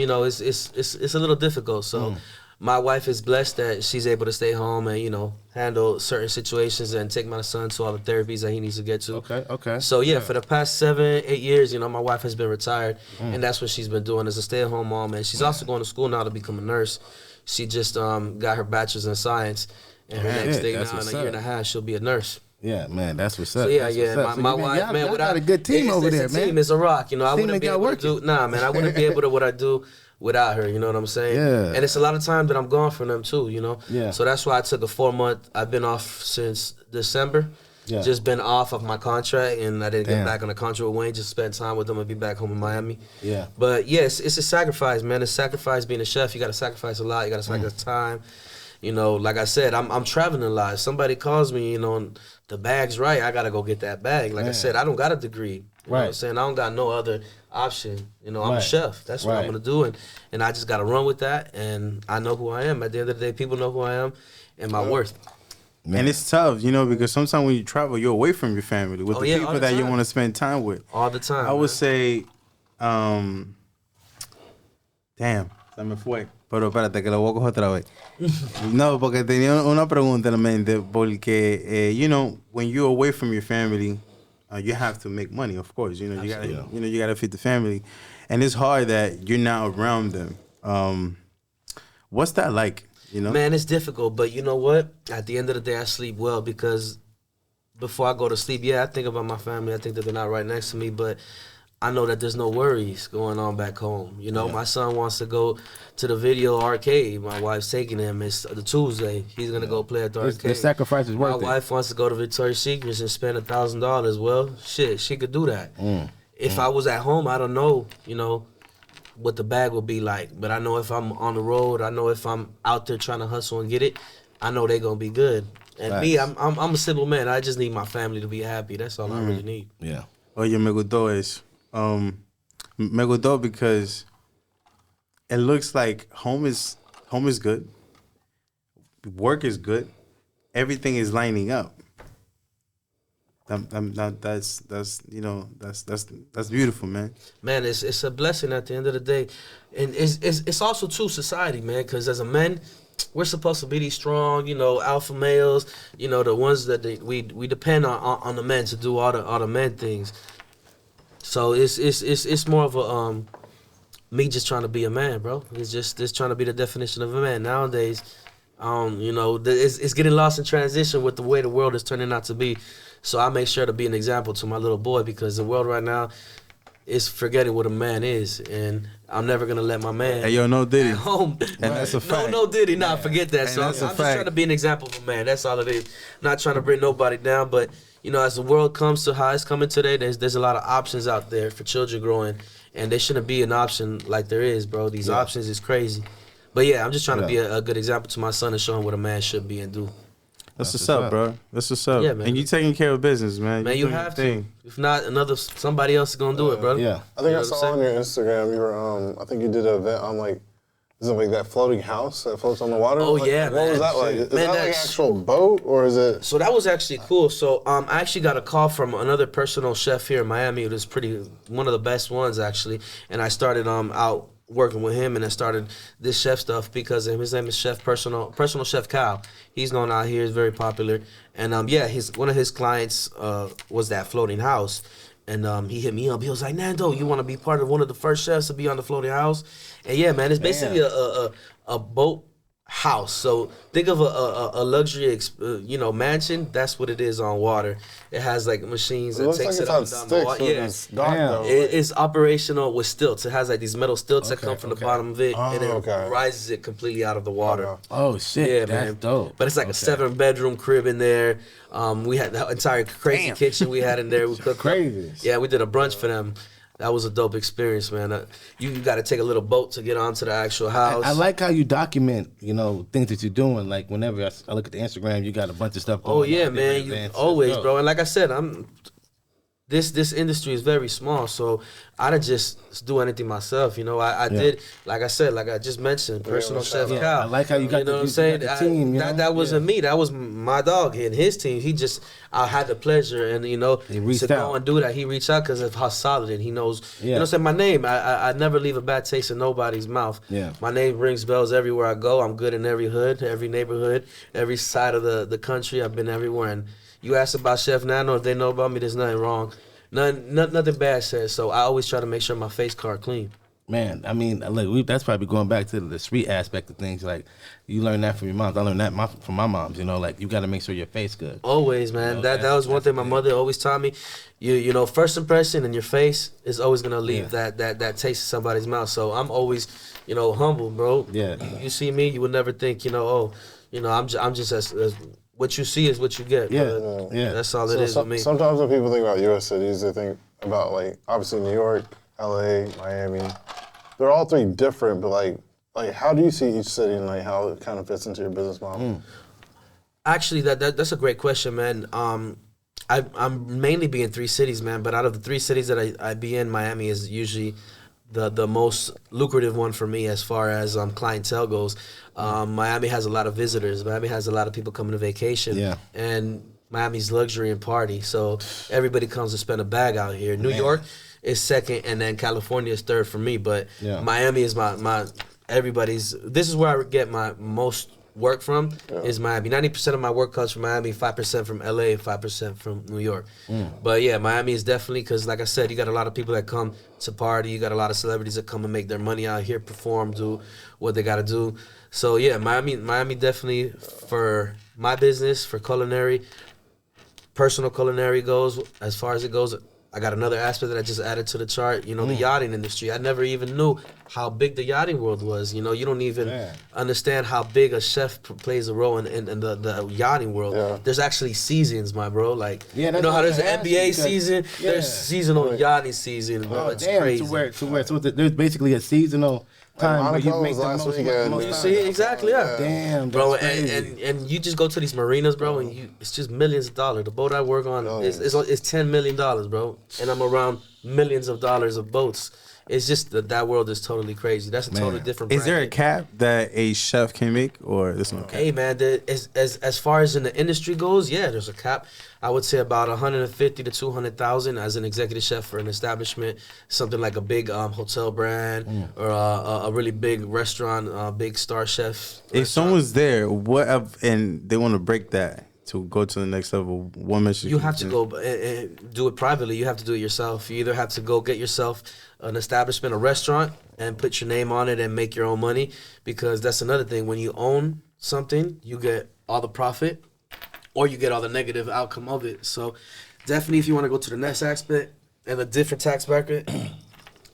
Speaker 4: it's a little difficult. So. My wife is blessed that she's able to stay home and, handle certain situations and take my son to all the therapies that he needs to get to.
Speaker 1: Okay.
Speaker 4: So, for the past 7-8 years, my wife has been retired, and that's what she's been doing as a stay-at-home mom. And she's also going to school now to become a nurse. She just got her bachelor's in science, and her next thing now, in a year and a half, she'll be a nurse.
Speaker 1: Yeah, man, that's what's up.
Speaker 4: So my wife, man,
Speaker 1: without a good team over there, man.
Speaker 4: Team is a rock. I wouldn't be able to do. Nah, man, I wouldn't be able to what I do without her, you know what I'm saying?
Speaker 1: Yeah.
Speaker 4: And it's a lot of time that I'm gone from them too,
Speaker 1: Yeah.
Speaker 4: So that's why I took a 4-month. I've been off since December. Yeah. Just been off of my contract, and I didn't get back on the contract with Wayne. Just spend time with them and be back home in Miami.
Speaker 1: Yeah.
Speaker 4: But yes, it's a sacrifice, man. It's a sacrifice being a chef. You got to sacrifice a lot. You got to sacrifice time. Like I said, I'm traveling a lot. If somebody calls me, and the bag's right, I gotta go get that bag. Like I said, I don't got a degree. You know what I'm saying? I don't got no other option. I'm a chef. That's what I'm gonna do, and I just gotta run with that. And I know who I am. At the end of the day, people know who I am and my worth.
Speaker 2: Man. And it's tough, because sometimes when you travel, you're away from your family with the people that you want to spend time with.
Speaker 4: All the time.
Speaker 2: I would say, damn, se me fue. Pero espérate, que lo voy a coger otra vez. No, porque tenía una pregunta en la mente, porque, when you're away from your family, you have to make money, of course. You gotta feed the family, and it's hard that you're not around them. What's that like?
Speaker 4: Man, it's difficult, but you know what? At the end of the day, I sleep well, because before I go to sleep, I think about my family. I think that they're not right next to me, but I know that there's no worries going on back home. My son wants to go to the video arcade. My wife's taking him. It's the Tuesday. He's going to go play at the arcade.
Speaker 1: The sacrifice is worth it.
Speaker 4: My wife wants to go to Victoria's Secrets and spend $1,000. Well, shit, she could do that. If I was at home, I don't know, what the bag would be like. But I know if I'm on the road, I know if I'm out there trying to hustle and get it, I know they're going to be good. And me, I'm a simple man. I just need my family to be happy. That's all I really need.
Speaker 1: Yeah.
Speaker 2: Oye, me gustó eso. me gustó because it looks like home is good, work is good, everything is lining up. That's beautiful, man.
Speaker 4: Man, it's a blessing at the end of the day, and it's also too society, man. Because as a man, we're supposed to be these strong, alpha males, the ones that we depend on the men to do all the men things. So it's more of a me just trying to be a man, bro. It's just trying to be the definition of a man nowadays. It's getting lost in transition with the way the world is turning out to be. So I make sure to be an example to my little boy because the world right now is forgetting what a man is, and I'm never gonna let my man.
Speaker 2: Hey, yo, no Diddy.
Speaker 4: At home.
Speaker 2: And that's a fact.
Speaker 4: No Diddy. Nah, forget that.
Speaker 2: And
Speaker 4: So I'm
Speaker 2: that's a
Speaker 4: just
Speaker 2: fact.
Speaker 4: trying to be an example of a man. That's all it is. Not trying to bring nobody down, but as the world comes to how it's coming today, there's a lot of options out there for children growing, and there shouldn't be an option like there is, bro. These options is crazy. But yeah, I'm just trying to be a good example to my son and show him what a man should be and do.
Speaker 2: That's what's up, bro. That's what's up.
Speaker 4: Yeah, man.
Speaker 2: And you taking care of business, man.
Speaker 4: Man, you have to. If not, somebody else is gonna do it, brother.
Speaker 1: Yeah.
Speaker 3: I think I saw on your Instagram you were I think you did an event on is it like that floating house that floats on the water?
Speaker 4: Oh, yeah,
Speaker 3: what
Speaker 4: man.
Speaker 3: was that like? Is
Speaker 4: Man,
Speaker 3: that like an
Speaker 4: that's-
Speaker 3: actual boat or is it?
Speaker 4: So that was actually cool. So I actually got a call from another personal chef here in Miami. It was one of the best ones actually, and I started out working with him, and I started this chef stuff because of him. His name is Personal Chef Kyle. He's known out here. He's very popular, and one of his clients was that floating house, and he hit me up. He was like, Nando, you want to be part of one of the first chefs to be on the floating house? And yeah, man, it's basically a boat house. So think of a luxury mansion. That's what it is on water. It has like machines
Speaker 3: It
Speaker 4: that
Speaker 3: looks
Speaker 4: takes
Speaker 3: like
Speaker 4: it
Speaker 3: it's
Speaker 4: up
Speaker 3: on
Speaker 4: and down the
Speaker 3: sticks.
Speaker 4: water.
Speaker 3: So
Speaker 4: Yeah.
Speaker 3: it's dark
Speaker 1: Damn.
Speaker 3: though.
Speaker 4: It's operational with stilts. It has like these metal stilts that come from the bottom of it, and it
Speaker 3: okay.
Speaker 4: rises it completely out of the water.
Speaker 1: Oh shit.
Speaker 4: Yeah,
Speaker 1: That's
Speaker 4: man.
Speaker 1: dope.
Speaker 4: But it's like a 7-bedroom crib in there. We had the entire crazy kitchen we had in there. We cooked
Speaker 1: Crazy.
Speaker 4: Yeah, we did a brunch for them. That was a dope experience, man. You got to take a little boat to get onto the actual house.
Speaker 1: I like how you document, things that you're doing. Like whenever I look at the Instagram, you got a bunch of stuff going
Speaker 4: Oh
Speaker 1: on,
Speaker 4: yeah,
Speaker 1: different
Speaker 4: man. You
Speaker 1: events.
Speaker 4: always,
Speaker 1: Dope.
Speaker 4: bro. And like I said, this industry is very small, so I didn't just do anything myself. I did, like I said, like I just mentioned, personal chef
Speaker 1: Yeah,
Speaker 4: Kyle.
Speaker 1: I like how you got
Speaker 4: know what I'm
Speaker 1: you
Speaker 4: saying?
Speaker 1: got the team.
Speaker 4: That wasn't me. That was my dog and his team. I had the pleasure and
Speaker 1: He reached
Speaker 4: to
Speaker 1: out.
Speaker 4: go and do that. He reached out because of how solid and he knows.
Speaker 1: Yeah.
Speaker 4: You know what I'm saying? My name, I never leave a bad taste in nobody's mouth.
Speaker 1: Yeah.
Speaker 4: My name rings bells everywhere I go. I'm good in every hood, every neighborhood, every side of the country. I've been everywhere. And you ask about Chef Nando, if they know about me, there's nothing wrong. Nothing bad said. So I always try to make sure my face card clean.
Speaker 1: Man, I mean, look, that's probably going back to the street aspect of things. Like, you learn that from your moms. I learned that from my moms. Like you got to make sure your face good.
Speaker 4: Always, man. That was one thing my mother always taught me. You first impression and your face is always gonna leave that taste in somebody's mouth. So I'm always, humble, bro.
Speaker 1: Yeah.
Speaker 4: You see me, you would never think, I'm just as what you see is what you get.
Speaker 1: Yeah.
Speaker 4: Brother.
Speaker 1: Yeah.
Speaker 4: That's all it is with me.
Speaker 3: Sometimes when people think about U.S. cities, they think about obviously New York, L.A., Miami. They're all three different, but like how do you see each city and how it kind of fits into your business model?
Speaker 4: Actually, that's a great question, man. I'm mainly be in 3 cities, man. But out of the 3 cities that I be in, Miami is usually the most lucrative one for me as far as clientele goes. Miami has a lot of visitors. Miami has a lot of people coming to vacation.
Speaker 1: Yeah.
Speaker 4: And Miami's luxury and party, so everybody comes to spend a bag out here. New York is second, and then California is third for me. But Miami is my everybody's. This is where I get my most work from is Miami. 90% of my work comes from Miami, 5% from LA, 5% from New York. But yeah, Miami is definitely, because like I said, you got a lot of people that come to party. You got a lot of celebrities that come and make their money out here, perform, do what they got to do. So yeah, Miami definitely for my business, for culinary, personal culinary goes, as far as it goes. I got another aspect that I just added to the chart, the yachting industry. I never even knew how big the yachting world was. You don't even understand how big a chef plays a role in the yachting world.
Speaker 3: Yeah.
Speaker 4: There's actually seasons, my bro. Like,
Speaker 1: Yeah,
Speaker 4: you
Speaker 1: that's
Speaker 4: know how
Speaker 1: what
Speaker 4: there's
Speaker 1: I
Speaker 4: an
Speaker 1: asked
Speaker 4: NBA
Speaker 1: you, 'cause-
Speaker 4: season?
Speaker 1: Yeah.
Speaker 4: There's seasonal yachting season, bro. It's
Speaker 1: Damn,
Speaker 4: crazy.
Speaker 1: so there's basically a seasonal time where you
Speaker 3: Monaco
Speaker 1: make
Speaker 3: was
Speaker 1: the
Speaker 3: last
Speaker 1: most
Speaker 3: weekend.
Speaker 1: most
Speaker 4: You
Speaker 1: time.
Speaker 4: see, exactly, yeah.
Speaker 1: Damn,
Speaker 4: Bro,
Speaker 1: that's crazy.
Speaker 4: and you just go to these marinas, bro, and it's just millions of dollars. The boat I work on is $10 million, bro, and I'm around millions of dollars of boats. It's just that world is totally crazy. That's a totally different.
Speaker 2: Is there a
Speaker 4: bracket.
Speaker 2: cap that a chef can make, or there's no cap?
Speaker 4: Hey man, as far as in the industry goes, yeah, there's a cap. I would say about 150 to 200,000 as an executive chef for an establishment, something like a big hotel brand or a really big restaurant, big star chef.
Speaker 2: If someone's there, and they want to break that to go to the next level, what mission?
Speaker 4: You have to go and do it privately. You have to do it yourself. You either have to go get yourself an establishment, a restaurant, and put your name on it and make your own money, because that's another thing. When you own something, you get all the profit or you get all the negative outcome of it. So definitely if you want to go to the next aspect and a different tax bracket,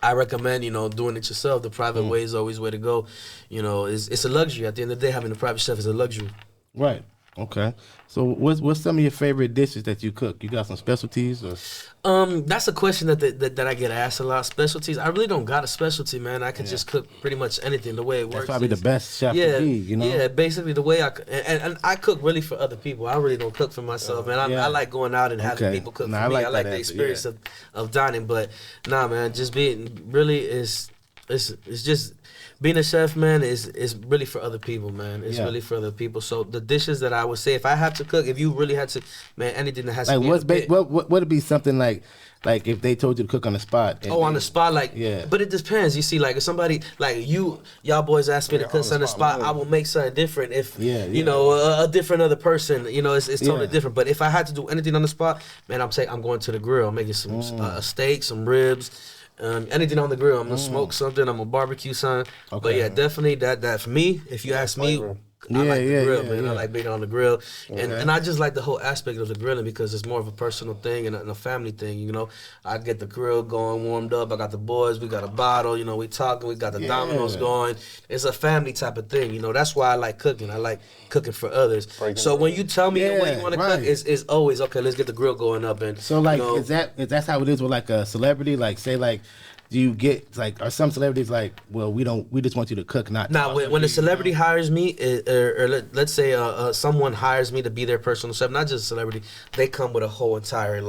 Speaker 4: I recommend, doing it yourself. The private way is always the way to go. It's a luxury. At the end of the day, having a private chef is a luxury.
Speaker 1: Right. Okay. So what's some of your favorite dishes that you cook? You got some specialties or?
Speaker 4: That's a question that I get asked a lot. Specialties. I really don't got a specialty, man. I can just cook pretty much anything. The way it works.
Speaker 1: That's probably the best chef to be,
Speaker 4: Yeah, basically the way and I cook really for other people. I really don't cook for myself, man. I like going out and having people cook for me. I like the experience of dining. But nah, man, just being really it's just. Being a chef, man, is really for other people, man. It's really for other people. So the dishes that I would say, if I had to cook, if you really had to, man, anything that has to be
Speaker 1: what would it be something like if they told you to cook on the spot?
Speaker 4: On the spot, but it depends. You see, like if somebody like y'all boys ask me to cook on the spot, I will make something different. If a different other person, it's totally different. But if I had to do anything on the spot, man, I'm going to the grill. I'm making some steak, some ribs. Anything on the grill. I'm gonna smoke something. I'm gonna barbecue something. Okay. But yeah, definitely that for me. If you ask me, I like the grill, man. I like being on the grill, and I just like the whole aspect of the grilling because it's more of a personal thing and a family thing. I get the grill going, warmed up. I got the boys. We got a bottle. We talking. We got the dominoes going. It's a family type of thing. That's why I like cooking. I like cooking for others. So when you tell me what you want to cook, it's always okay. Let's get the grill going up and
Speaker 1: so is that how it is with like a celebrity? Like say like. Do you get are some celebrities like, well, we just want you to cook, not
Speaker 4: now when a celebrity hires me or let's say someone hires me to be their personal chef, not just a celebrity, they come with a whole entire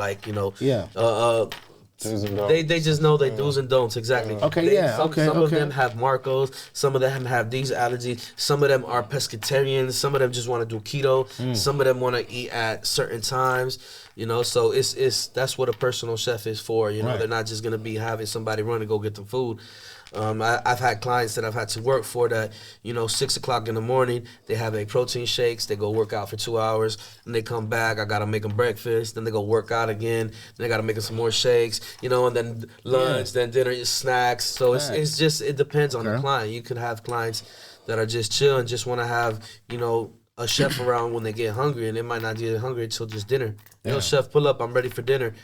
Speaker 4: they just know they do's and don'ts exactly. Some of them have Marcos, some of them have these allergies, some of them are pescatarians, some of them just want to do keto, some of them want to eat at certain times. So it's that's what a personal chef is for. They're not just gonna be having somebody run and go get them food. I've had clients that I've had to work for that, 6 o'clock in the morning, they have a protein shakes, they go work out for 2 hours, and they come back, I gotta make them breakfast, then they go work out again, then I gotta make them some more shakes, and then lunch, then dinner, snacks. So it's just, it depends on the client. You could have clients that are just chill and just wanna have, a chef around when they get hungry, and they might not get hungry until just dinner. Chef, pull up, I'm ready for dinner.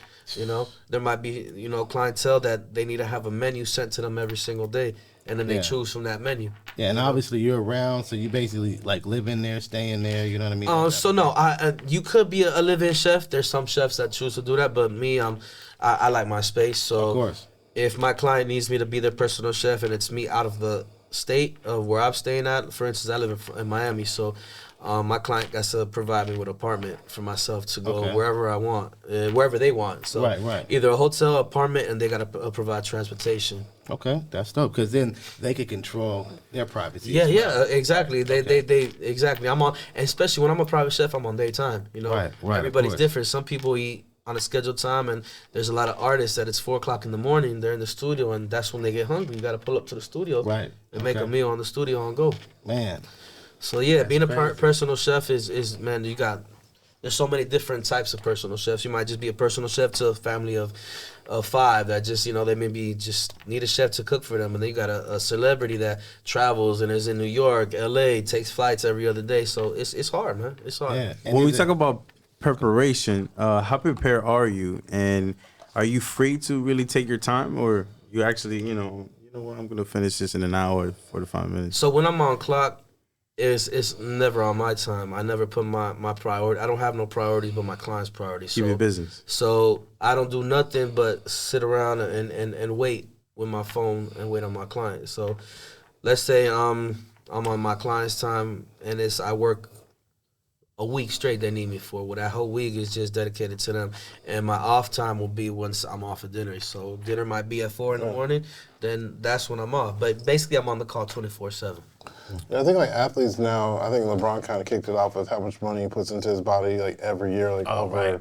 Speaker 4: There might be, clientele that they need to have a menu sent to them every single day, and then they choose from that menu.
Speaker 1: Yeah, and obviously you're around, so you basically like live in there, stay in there. You know what I mean?
Speaker 4: So no, you could be a live-in chef. There's some chefs that choose to do that, but me, I like my space. So
Speaker 1: of course,
Speaker 4: if my client needs me to be their personal chef, and it's me out of the state of where I'm staying at, for instance, I live in Miami, so. My client got to provide me with an apartment for myself to go wherever I want, wherever they want. So either a hotel, apartment, and they got to provide transportation.
Speaker 1: Okay, that's dope because then they can control their privacy.
Speaker 4: Yeah, exactly. They exactly. I'm on, and especially when I'm a private chef, I'm on daytime.
Speaker 1: Right.
Speaker 4: Everybody's different. Some people eat on a scheduled time, and there's a lot of artists that it's 4 o'clock in the morning. They're in the studio, and that's when they get hungry. You got to pull up to the studio, and make a meal on the studio and go.
Speaker 1: Man.
Speaker 4: So yeah, being a personal chef is man, there's so many different types of personal chefs. You might just be a personal chef to a family of 5 that just, they maybe just need a chef to cook for them. And then you got a celebrity that travels and is in New York, LA, takes flights every other day. So it's hard, man. It's hard.
Speaker 2: Yeah. When we talk about preparation, how prepared are you? And are you free to really take your time, or you actually, you know what, I'm going to finish this in an hour, 45 minutes?
Speaker 4: So when I'm on clock, it's never on my time. I never put my priority. I don't have no priorities but my client's priorities.
Speaker 2: Keep your business.
Speaker 4: So I don't do nothing but sit around and wait with my phone and wait on my client. So let's say I'm on my client's time and I work a week straight they need me for. Well, that whole week is just dedicated to them. And my off time will be once I'm off of dinner. So dinner might be at 4 in the morning, then that's when I'm off. But basically I'm on the call 24/7.
Speaker 3: Yeah, I think like athletes now, I think LeBron kind of kicked it off with how much money he puts into his body like every year, like over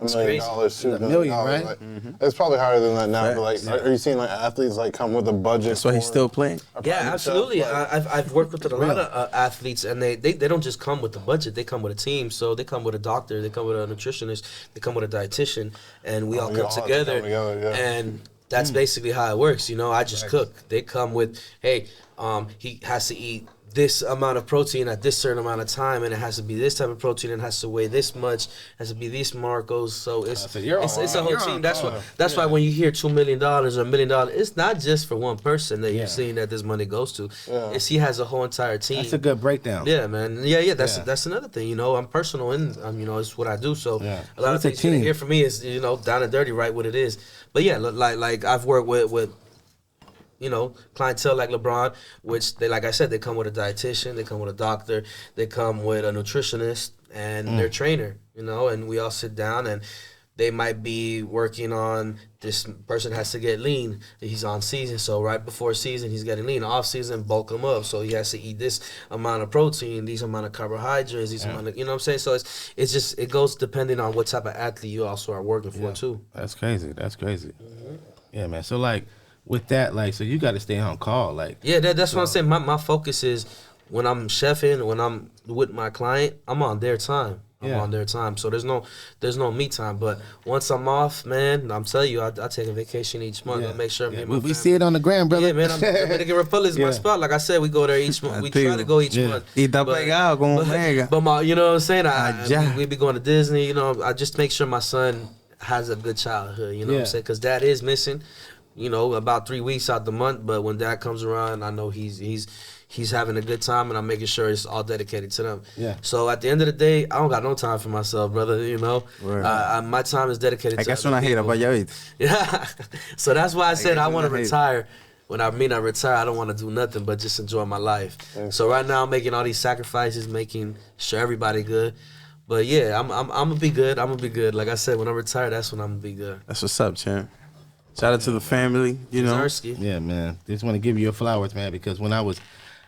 Speaker 3: $1 million, $2 million,
Speaker 1: right?
Speaker 3: Like, it's probably higher than that now. But like, are you seeing like athletes like come with a budget?
Speaker 2: That's why he's still playing.
Speaker 4: Yeah, absolutely. I've worked with a lot of athletes, and they don't just come with the budget. They come with a team. So they come with a doctor, they come with a nutritionist, they come with a dietitian, and we all come together. And that's basically how it works. You know, I just cook. They come with, hey, he has to eat this amount of protein at this certain amount of time, and it has to be this type of protein, and it has to weigh this much, has to be these marcos. So it's a whole team. That's why when you hear $2 million or $1 million, it's not just for one person that you're seeing that this money goes to. It's he has a whole entire team.
Speaker 1: That's a good breakdown.
Speaker 4: Yeah, man. Yeah. That's another thing. You know, I'm personal and you know, it's what I do. So a lot of things you hear from me is, you know, down and dirty, right? What it is. But yeah, like I've worked with you know, clientele like LeBron, which they, like I said, they come with a dietitian, they come with a doctor, they come with a nutritionist and their trainer, you know, and we all sit down and they might be working on, this person has to get lean. He's on season, so right before season, he's getting lean. Off season, bulk him up. So he has to eat this amount of protein, these amount of carbohydrates, these amount of, you know what I'm saying? So it's just, it goes depending on what type of athlete you also are working for too.
Speaker 1: That's crazy. Yeah, man. So like, with that, like, so you got to stay on call, like.
Speaker 4: Yeah, that's what I'm saying. My focus is when I'm chefing, when I'm with my client, I'm on their time. I'm on their time. So there's no me time. But once I'm off, man, I'm telling you, I take a vacation each month. I make sure
Speaker 1: we see it on the gram, brother.
Speaker 4: Yeah, man, Dominican Republic is my spot. Like I said, we go there each month. We try to go each month. But my, you know what I'm saying? We be going to Disney. You know, I just make sure my son has a good childhood. You know what I'm saying? Because dad is missing. You know, about 3 weeks out the month, but when dad comes around, I know he's having a good time, and I'm making sure it's all dedicated to them. Yeah. So at the end of the day, I don't got no time for myself, brother. You know, my time is dedicated. I guess when I hate about you. Yeah. So that's why I said I want to retire. When I mean I retire, I don't want to do nothing but just enjoy my life. So right now I'm making all these sacrifices, making sure everybody good. But yeah, I'm gonna be good. I'm gonna be good. Like I said, when I retire, that's when I'm gonna be good.
Speaker 2: That's what's up, champ. Shout out to the family, you know.
Speaker 1: Yeah, man. Just want to give you your flowers, man, because when I was,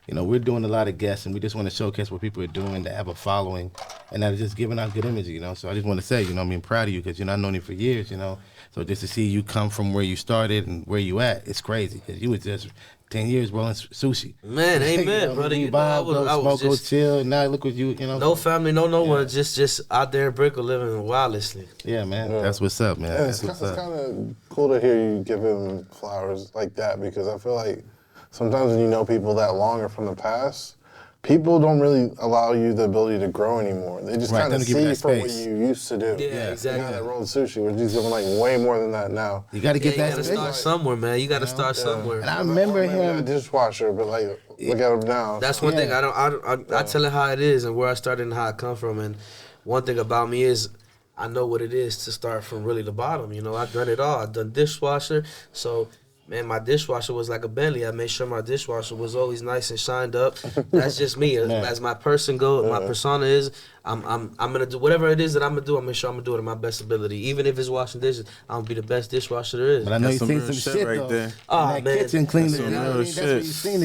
Speaker 1: you know, we're doing a lot of guests, and we just want to showcase what people are doing to have a following, and that is just giving out good image, you know. So I just want to say, you know, I'm proud of you because, you know, I've known you for years, you know. So just to see you come from where you started and where you at, it's crazy because you was just 10 years rolling sushi.
Speaker 4: Man, amen, you know, brother. You know, I was
Speaker 1: smoke, just, chill. Now look what you know.
Speaker 4: No family, no one. Just out there in Brickell living wildlessly.
Speaker 1: Yeah, man. Yeah. That's what's up, man.
Speaker 3: Yeah, it's kind of cool to hear you give him flowers like that because I feel like sometimes when you know people that long or from the past, people don't really allow you the ability to grow anymore. They just kind of see you for what you used to do.
Speaker 4: Yeah, exactly.
Speaker 3: You got that rolled sushi, which is doing like way more than that now.
Speaker 1: You got to get that.
Speaker 4: You got to start somewhere, man. You got to start somewhere.
Speaker 1: And I remember him.
Speaker 3: A dishwasher, but like, look at him now.
Speaker 4: That's one thing. I tell it how it is and where I started and how I come from. And one thing about me is I know what it is to start from really the bottom. You know, I've done it all. I've done dishwasher, so. Man, my dishwasher was like a Bentley. I made sure my dishwasher was always nice and shined up. That's just me. As my person goes, my persona is, I'm gonna do whatever it is that I'm gonna do. I'm make sure I'm gonna do it at my best ability. Even if it's washing dishes, I'm gonna be the best dishwasher there is.
Speaker 1: But I know you've seen some shit right there.
Speaker 4: Oh man,
Speaker 1: kitchen cleaning.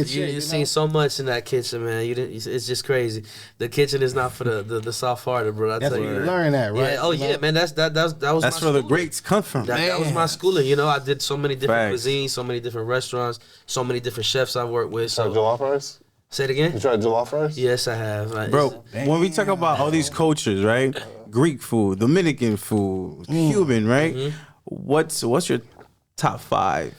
Speaker 4: You've seen so much in that kitchen, man. It's just crazy. The kitchen is not for the soft-hearted, bro. I tell you,
Speaker 1: you learn that, right?
Speaker 4: Yeah. Oh yeah, man. That was.
Speaker 2: That's where the greats come from.
Speaker 4: That was my schooling. You know, I did so many different cuisines, so many different restaurants, so many different chefs I worked with.
Speaker 3: So jollof rice.
Speaker 4: Say it again?
Speaker 3: You tried jollof rice?
Speaker 4: Yes, I have.
Speaker 2: Bro, when we talk about all these cultures, right? Greek food, Dominican food, Cuban, right? Mm-hmm. What's your top 5?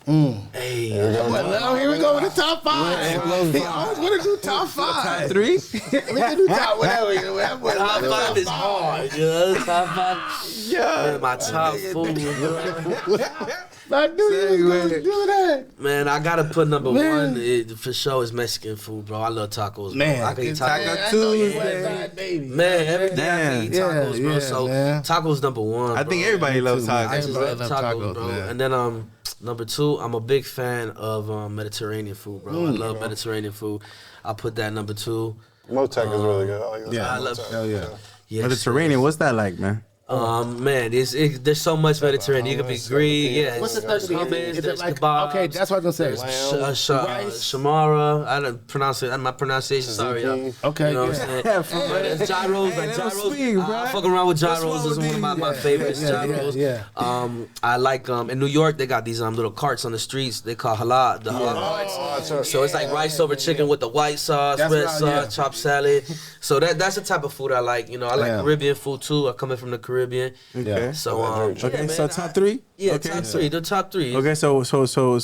Speaker 4: Hey,
Speaker 1: here we go with the top 5. He always want to do top 5.
Speaker 2: Top 3?
Speaker 1: We can do top whatever.
Speaker 4: Top 5 is hard, you know? Top 5. Yeah. Man, my top food.
Speaker 1: I knew you was going to do that.
Speaker 4: Man, I got to put number 1 for sure is Mexican food, bro. I love tacos.
Speaker 1: Man,
Speaker 4: I can eat tacos.
Speaker 1: Tuesday.
Speaker 4: Man, every day I can eat tacos, bro. So tacos number 1,
Speaker 2: I think everybody loves tacos.
Speaker 4: I just love tacos, bro.
Speaker 1: Man.
Speaker 4: And then number 2, I'm a big fan of Mediterranean food, bro. I love Mediterranean food. I put that number 2.
Speaker 3: Motek is really good. I like this.
Speaker 1: Yeah,
Speaker 4: I love-
Speaker 3: Motek.
Speaker 1: hell yeah.
Speaker 4: Yes,
Speaker 2: Mediterranean, what's that like, man?
Speaker 4: Man, there's so much Mediterranean. You could be Greek, yeah.
Speaker 1: What's the
Speaker 4: there's
Speaker 1: third thing?
Speaker 4: hummus,
Speaker 1: Is it
Speaker 4: there's
Speaker 1: like
Speaker 4: kebabs.
Speaker 1: okay? That's what I was gonna say.
Speaker 4: Rice, shamara. I don't pronounce it. My pronunciation. Sorry, y'all.
Speaker 1: Okay,
Speaker 4: You know what I'm saying? But it's gyros, like gyros. I fuck around with gyros. This is one of my favorites. Gyros.
Speaker 1: Yeah.
Speaker 4: I like in New York they got these little carts on the streets. They call halal. The halal carts. So it's like rice over chicken with the white sauce,
Speaker 1: That's
Speaker 4: red
Speaker 1: right,
Speaker 4: sauce,
Speaker 1: yeah.
Speaker 4: chopped salad. So that's the type of food I like. You know, I like
Speaker 1: Yeah.
Speaker 4: Caribbean food too. I come in from the Caribbean.
Speaker 1: Yeah.
Speaker 4: So
Speaker 2: Okay,
Speaker 4: yeah,
Speaker 2: so
Speaker 4: man,
Speaker 2: top 3?
Speaker 4: Yeah,
Speaker 2: okay.
Speaker 4: top 3. The top 3.
Speaker 2: Okay, so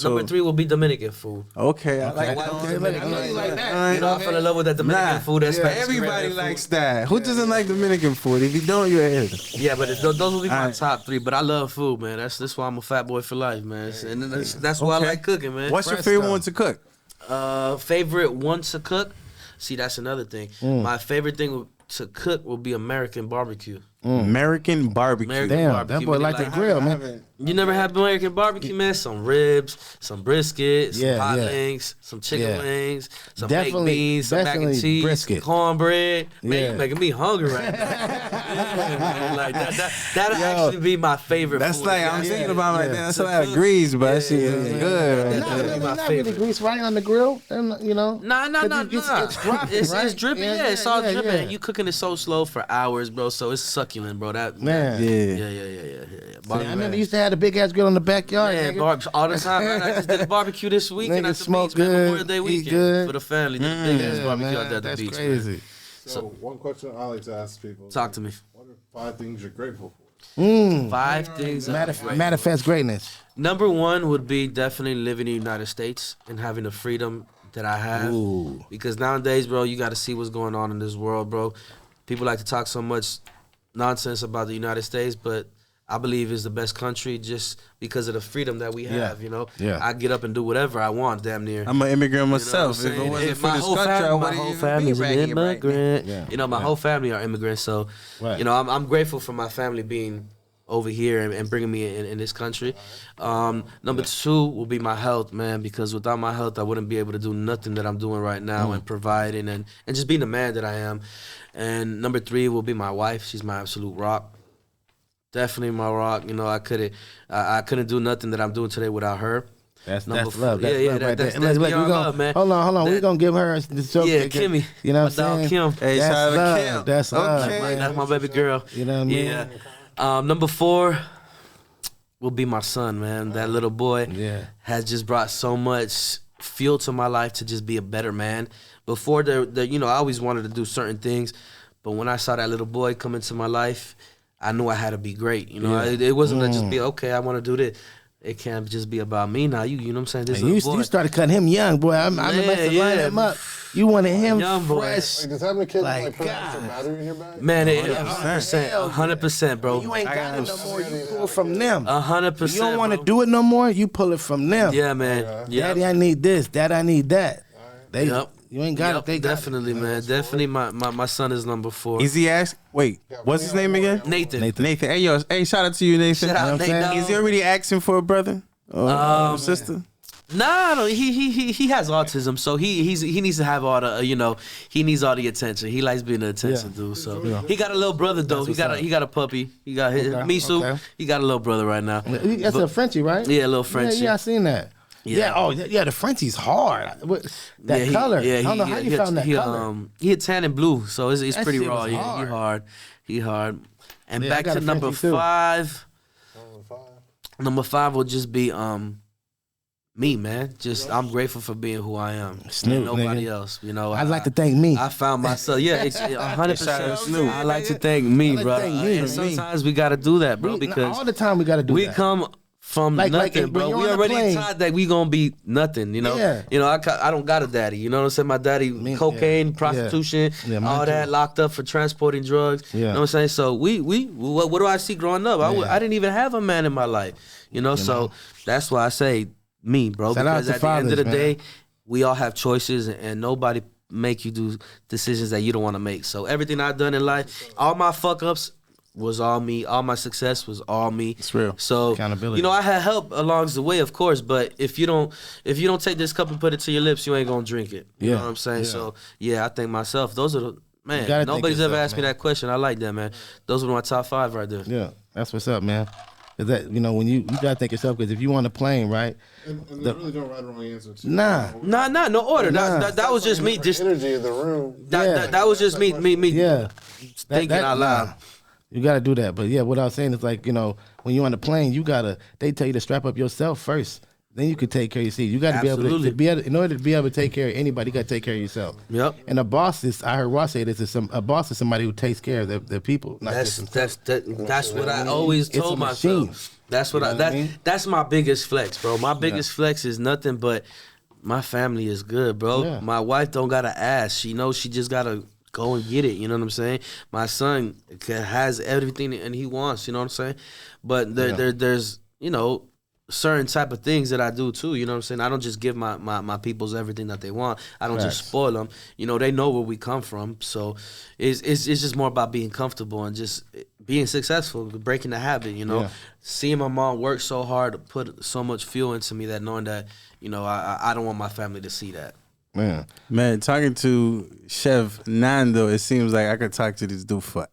Speaker 4: Number 3 will be Dominican food.
Speaker 2: Okay, I like
Speaker 4: White
Speaker 1: Okay,
Speaker 4: Dominican
Speaker 1: I know you
Speaker 4: food.
Speaker 1: like that.
Speaker 4: You know, I fell in love with that Dominican food. That's Spanish
Speaker 2: everybody
Speaker 4: Caribbean food.
Speaker 2: likes that. Who doesn't like Dominican food? If you don't, you're a hater.
Speaker 4: Yeah, but those will be my
Speaker 2: Alright.
Speaker 4: top 3. But I love food, man. That's why I'm a fat boy for life, man. And that's why I
Speaker 2: Okay.
Speaker 4: like cooking, man.
Speaker 2: What's your
Speaker 1: Fresh
Speaker 2: favorite
Speaker 1: stuff.
Speaker 2: one to cook?
Speaker 4: Favorite one to cook? See, that's another thing. My favorite thing to cook will be American barbecue.
Speaker 2: American barbecue.
Speaker 4: American
Speaker 1: Damn,
Speaker 4: barbecue.
Speaker 1: that boy
Speaker 4: meaning
Speaker 1: like the grill, man.
Speaker 4: You never had American barbecue, man? Some ribs, some brisket, some
Speaker 1: Yeah,
Speaker 4: hot
Speaker 1: yeah.
Speaker 4: wings, some chicken
Speaker 1: Yeah.
Speaker 4: wings, some
Speaker 1: Definitely-
Speaker 4: baked beans, some mac and
Speaker 1: definitely
Speaker 4: cheese,
Speaker 1: brisket.
Speaker 4: cornbread. Man,
Speaker 1: Yeah.
Speaker 4: you're making me hungry right now. Like that'll actually be my favorite
Speaker 2: That's
Speaker 4: food.
Speaker 2: like, I'm
Speaker 4: Yeah.
Speaker 2: thinking about like,
Speaker 1: yeah.
Speaker 2: that's a lot of grease, but that shit is
Speaker 4: yeah.
Speaker 2: good.
Speaker 4: Yeah.
Speaker 2: Right
Speaker 4: That'll
Speaker 2: there.
Speaker 4: be my
Speaker 1: Not really
Speaker 4: favorite.
Speaker 1: grease right on the grill, and you know.
Speaker 4: Nah.
Speaker 1: It's dropping,
Speaker 4: It's
Speaker 1: right?
Speaker 4: dripping,
Speaker 1: Yeah,
Speaker 4: yeah. It's all
Speaker 1: yeah,
Speaker 4: dripping.
Speaker 1: yeah.
Speaker 4: And you cooking it so slow for hours, bro. So it's succulent, bro. That
Speaker 1: Man.
Speaker 2: Yeah.
Speaker 4: Yeah.
Speaker 1: I remember they used to have the big ass grill in the backyard.
Speaker 4: Yeah,
Speaker 1: nigga.
Speaker 4: all the time, man. I just did a barbecue this weekend
Speaker 1: Niggas
Speaker 4: at the
Speaker 1: smoke
Speaker 4: beach, man.
Speaker 1: good,
Speaker 4: Memorial Day
Speaker 1: eat
Speaker 4: weekend
Speaker 1: good.
Speaker 4: for the family. Did a big ass
Speaker 1: Yeah,
Speaker 4: barbecue
Speaker 1: man,
Speaker 4: out there at the
Speaker 1: that's
Speaker 4: beach,
Speaker 1: crazy.
Speaker 4: man.
Speaker 3: So one question I like to ask people.
Speaker 4: Talk to me.
Speaker 3: What are 5 things you're grateful for?
Speaker 4: 5 things.
Speaker 1: Manifest greatness.
Speaker 4: Number 1 would be definitely living in the United States and having the freedom that I have.
Speaker 1: Ooh.
Speaker 4: Because nowadays, bro, you got to see what's going on in this world, bro. People like to talk so much nonsense about the United States, but I believe it's the best country just because of the freedom that we have, you know?
Speaker 1: Yeah.
Speaker 4: I get up and do whatever I want, damn near.
Speaker 2: I'm an immigrant
Speaker 4: You know
Speaker 2: myself.
Speaker 4: what I'm
Speaker 2: If it
Speaker 4: saying?
Speaker 2: wasn't
Speaker 4: And
Speaker 2: for
Speaker 4: my
Speaker 2: this
Speaker 4: whole
Speaker 2: country, I
Speaker 4: family, my
Speaker 2: wouldn't
Speaker 4: whole
Speaker 2: even
Speaker 4: family's
Speaker 2: be
Speaker 4: an
Speaker 2: right here right now.
Speaker 4: immigrant.
Speaker 1: Yeah.
Speaker 4: You know, my whole family are immigrants, so
Speaker 1: Right.
Speaker 4: you know, I'm grateful for my family being over here and bringing me in this country. Number 2 will be my health, man, because without my health, I wouldn't be able to do nothing that I'm doing right now and providing and just being the man that I am. And number 3 will be my wife. She's my absolute rock. Definitely my rock. You know, I couldn't do nothing that I'm doing today without her.
Speaker 1: That's
Speaker 4: Number
Speaker 1: love. That's
Speaker 4: four. Yeah,
Speaker 1: love
Speaker 4: yeah,
Speaker 1: right
Speaker 4: that's
Speaker 1: there. Look, we
Speaker 4: beyond
Speaker 1: gonna,
Speaker 4: love, man.
Speaker 1: Hold on. We're
Speaker 4: That-
Speaker 1: gonna give her the joke.
Speaker 4: Yeah, Kimmy.
Speaker 1: You know
Speaker 4: My
Speaker 1: what I'm
Speaker 4: dog
Speaker 1: saying?
Speaker 4: Kim.
Speaker 2: Hey, shout out to
Speaker 1: That's
Speaker 2: Kim.
Speaker 1: love. That's love.
Speaker 2: Okay.
Speaker 1: man.
Speaker 4: That's my baby girl.
Speaker 1: You know what I mean?
Speaker 4: Yeah. Number 4 will be my son, man. That little boy
Speaker 1: Yeah.
Speaker 4: has just brought so much fuel to my life to just be a better man. Before you know, I always wanted to do certain things, but when I saw that little boy come into my life, I knew I had to be great. You know,
Speaker 1: Yeah.
Speaker 4: it wasn't to just be okay. I want to do this. It can't just be about me now. You know what I'm saying? This
Speaker 1: And you,
Speaker 4: little boy.
Speaker 1: you started cutting him young, boy. I remember to line
Speaker 4: yeah.
Speaker 1: him up. You wanted him
Speaker 4: Young boy.
Speaker 1: fresh.
Speaker 3: Like, does having a kid
Speaker 1: Like,
Speaker 3: like put an
Speaker 1: God.
Speaker 3: extra battery in your bag?
Speaker 4: Man,
Speaker 1: 100%.
Speaker 4: 100%, bro.
Speaker 1: You ain't got it no more. You pull from them.
Speaker 4: 100%.
Speaker 1: You don't want to
Speaker 4: bro.
Speaker 1: do it no more. You pull it from them.
Speaker 4: Yeah, man. Yeah.
Speaker 1: Daddy, I need this. Dad, I need that. They,
Speaker 4: Yep.
Speaker 1: You ain't got it. They got
Speaker 4: definitely,
Speaker 1: it.
Speaker 4: man. Definitely, my son is number 4.
Speaker 2: Is he ask? Wait, what's his name again?
Speaker 4: Nathan.
Speaker 2: Nathan. Hey, yo, hey, shout out to you, Nathan.
Speaker 4: Shout out,
Speaker 1: You know what I'm
Speaker 4: Nate
Speaker 1: saying?
Speaker 4: Dogg.
Speaker 2: Is he already asking for a brother or sister?
Speaker 4: Nah, no, he has autism, so he needs to have all the he needs all the attention. He likes being the attention dude. So he got a little brother though. He got a puppy. He got his Misu.
Speaker 1: okay.
Speaker 4: He got a little brother right now.
Speaker 1: That's a Frenchie, right?
Speaker 4: Yeah, a little Frenchie.
Speaker 1: Yeah, I seen that. Yeah. Oh, yeah. The Frenchie's hard. That
Speaker 4: Yeah,
Speaker 1: color.
Speaker 4: Yeah,
Speaker 1: I don't know how you found that color.
Speaker 4: He had tan and blue, so it's
Speaker 1: That
Speaker 4: pretty
Speaker 1: shit
Speaker 4: raw.
Speaker 1: was
Speaker 4: Yeah,
Speaker 1: hard.
Speaker 4: he hard. And
Speaker 1: Yeah, I
Speaker 4: back
Speaker 1: got
Speaker 4: to
Speaker 1: a
Speaker 4: number
Speaker 1: Frenchie, too.
Speaker 4: 5. Number 5 will just be me, man. Just I'm grateful for being who I am.
Speaker 1: Snoop,
Speaker 4: Nobody
Speaker 1: nigga.
Speaker 4: else. You know,
Speaker 1: I'd like to thank me.
Speaker 4: I found myself. Yeah, it's 100%.
Speaker 2: Shout out to Snoop.
Speaker 4: I like to thank me,
Speaker 1: I like to
Speaker 4: bro.
Speaker 1: thank me,
Speaker 4: And
Speaker 1: me.
Speaker 4: sometimes we got to do that, bro,
Speaker 1: all
Speaker 4: because
Speaker 1: the time we got to do
Speaker 4: we
Speaker 1: that.
Speaker 4: come from
Speaker 1: Like,
Speaker 4: nothing,
Speaker 1: when
Speaker 4: bro.
Speaker 1: you're
Speaker 4: We
Speaker 1: on the
Speaker 4: already
Speaker 1: plane-
Speaker 4: taught that we gonna be nothing. You know.
Speaker 1: Yeah.
Speaker 4: You know, I don't got a daddy. You know what I'm saying? My daddy, cocaine,
Speaker 1: yeah.
Speaker 4: prostitution,
Speaker 1: Yeah, mine
Speaker 4: all that,
Speaker 1: too.
Speaker 4: locked up for transporting drugs.
Speaker 1: Yeah.
Speaker 4: You know what I'm saying? So we what do I see growing up?
Speaker 1: Yeah.
Speaker 4: I didn't even have a man in my life. You know, so that's why I say me, bro.
Speaker 1: Shout out
Speaker 4: because
Speaker 1: to
Speaker 4: at the end of
Speaker 1: fathers,
Speaker 4: the
Speaker 1: man.
Speaker 4: day, we all have choices, and nobody make you do decisions that you don't want to make. So everything I've done in life, all my fuck ups, was all me. All my success was all me.
Speaker 2: It's real.
Speaker 4: So
Speaker 1: Accountability.
Speaker 4: you know, I had help along the way, of course. But if you don't take this cup and put it to your lips, you ain't gonna drink it. You know what I'm saying? So yeah, I think myself. Those are the man. Nobody's ever asked me that question. I like that, man. Those are my top 5 right there.
Speaker 1: Yeah, that's what's up, man. Is that when you gotta think yourself, because if you on a plane, right?
Speaker 3: And there's really no right or wrong answer.
Speaker 1: Nah,
Speaker 4: no order. That was just me. Just
Speaker 3: energy of the room.
Speaker 4: That was just me.
Speaker 1: yeah,
Speaker 4: thinking out loud.
Speaker 1: Nah. You gotta do that. But yeah, what I was saying is like, when you're on the plane, they tell you to strap up yourself first. Then you can take care of your seat. You got to be able to, in order to be able to take care of anybody, you got to take care of yourself.
Speaker 4: Yep.
Speaker 1: And a boss is, I heard Ross say this, a boss is somebody who takes care of their people.
Speaker 4: That's what I always told myself. That's what that's my biggest flex, bro. My biggest flex is nothing but my family is good, bro.
Speaker 1: Yeah.
Speaker 4: My wife don't gotta ask. She knows she just gotta go and get it. You know what I'm saying? My son has everything and he wants. You know what I'm saying? But there's certain type of things that I do too. You know what I'm saying? I don't just give my peoples everything that they want. I don't just spoil them. They know where we come from. So it's just more about being comfortable and just being successful, breaking the habit. Seeing my mom work so hard to put so much fuel into me, that knowing that I don't want my family to see that.
Speaker 2: Man, talking to Chef Nando, it seems like I could talk to this dude forever.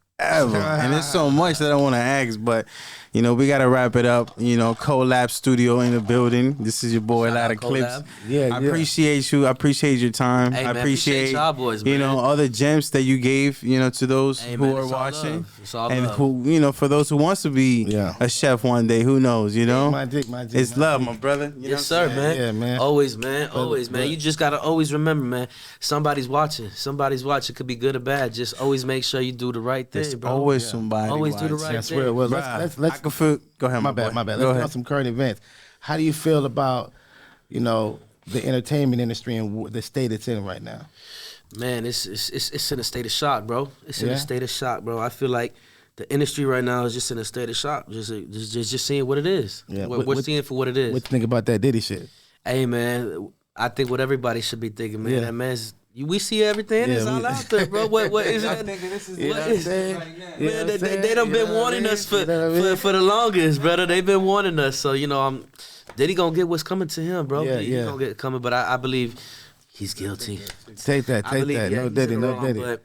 Speaker 2: And there's so much that I want to ask, but we gotta wrap it up. Collab Studio in the building. This is your boy, a lot of clips. I appreciate you. I appreciate your time.
Speaker 4: Hey,
Speaker 2: I
Speaker 4: man,
Speaker 2: appreciate
Speaker 4: y'all boys, man.
Speaker 2: all the gems that you gave to those who are watching, and who for those who wants to be a chef one day. Who knows?
Speaker 1: My dick,
Speaker 2: it's love, my brother.
Speaker 4: Yes, sir, man.
Speaker 1: Yeah, man.
Speaker 4: Always, man. Always, man. You just gotta always remember, man. Somebody's watching. Somebody's watching. Could be good or bad. Just always make sure you do the right thing, bro.
Speaker 2: Always somebody.
Speaker 4: Always do the right
Speaker 1: I
Speaker 4: thing.
Speaker 1: swear. Well, let's
Speaker 2: go ahead.
Speaker 1: My bad.
Speaker 2: Go
Speaker 1: Let's get
Speaker 2: ahead.
Speaker 1: on some current events. How do you feel about the entertainment industry and the state it's in right now?
Speaker 4: Man, it's in a state of shock, bro. It's in a state of shock, bro. I feel like the industry right now is just in a state of shock. Just seeing what it is.
Speaker 1: Yeah.
Speaker 4: We're seeing it for what it is.
Speaker 1: What you think about that Diddy shit?
Speaker 4: Hey, man, I think what everybody should be thinking, man. That man's. We see everything. It's all out there, bro. What is it? Man, they done been warning us for the longest, brother. They've been warning us. So Diddy gonna get what's coming to him, bro. He gonna get it coming. But I believe he's guilty.
Speaker 1: Take that. No Diddy.
Speaker 4: But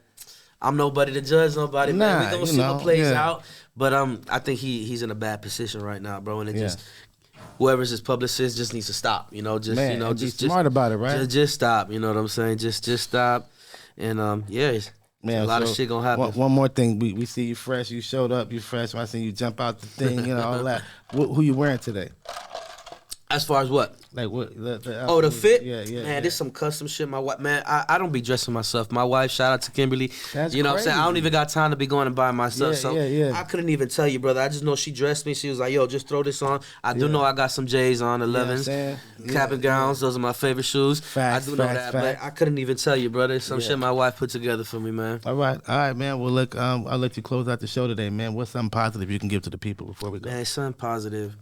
Speaker 4: I'm nobody to judge nobody, man. We gonna see what plays out. But I think he's in a bad position right now, bro. And it just. Whoever's his publicist just needs to stop,
Speaker 1: be smart about it, right?
Speaker 4: Just stop, you know what I'm saying? Just stop, and man, a lot of shit gonna happen.
Speaker 1: One more thing, we see you fresh. You showed up, you fresh. I seen you jump out the thing, all that. Who you wearing today?
Speaker 4: As far as what?
Speaker 1: Like what?
Speaker 4: The fit?
Speaker 1: Yeah.
Speaker 4: Man, this some custom shit. My wife, man, I don't be dressing myself. My wife, shout out to Kimberly.
Speaker 1: That's
Speaker 4: what I'm saying? I don't
Speaker 1: crazy.
Speaker 4: even got time to be going and buying my stuff.
Speaker 1: Yeah.
Speaker 4: I couldn't even tell you, brother. I just know she dressed me. She was like, yo, just throw this on. I do know I got some J's on, 11s, cap and gowns. Those are my favorite shoes.
Speaker 1: Facts,
Speaker 4: I do know that, but I couldn't even tell you, brother. Some shit my wife put together for me, man.
Speaker 1: All right, man. Well, look, I'll let you close out the show today, man. What's something positive you can give to the people before we go?
Speaker 4: Man, something positive.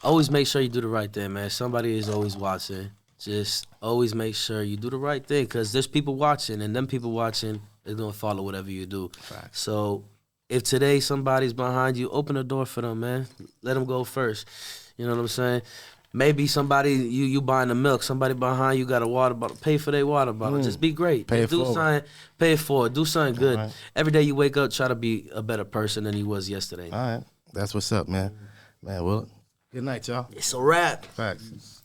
Speaker 4: Always make sure you do the right thing, man. Somebody is always watching. Just always make sure you do the right thing, because there's people watching, and them people watching is going to follow whatever you do.
Speaker 1: Facts.
Speaker 4: So if today somebody's behind you, open the door for them, man. Let them go first. You know what I'm saying? Maybe somebody, you buying the milk, somebody behind you got a water bottle. Pay for their water bottle. Just be great.
Speaker 1: Pay it forward.
Speaker 4: Something, pay it forward. Do something good.
Speaker 1: Right.
Speaker 4: Every day you wake up, try to be a better person than you was yesterday.
Speaker 1: All right. That's what's up, man. Man, well, good night, y'all.
Speaker 4: It's a wrap.
Speaker 1: Facts.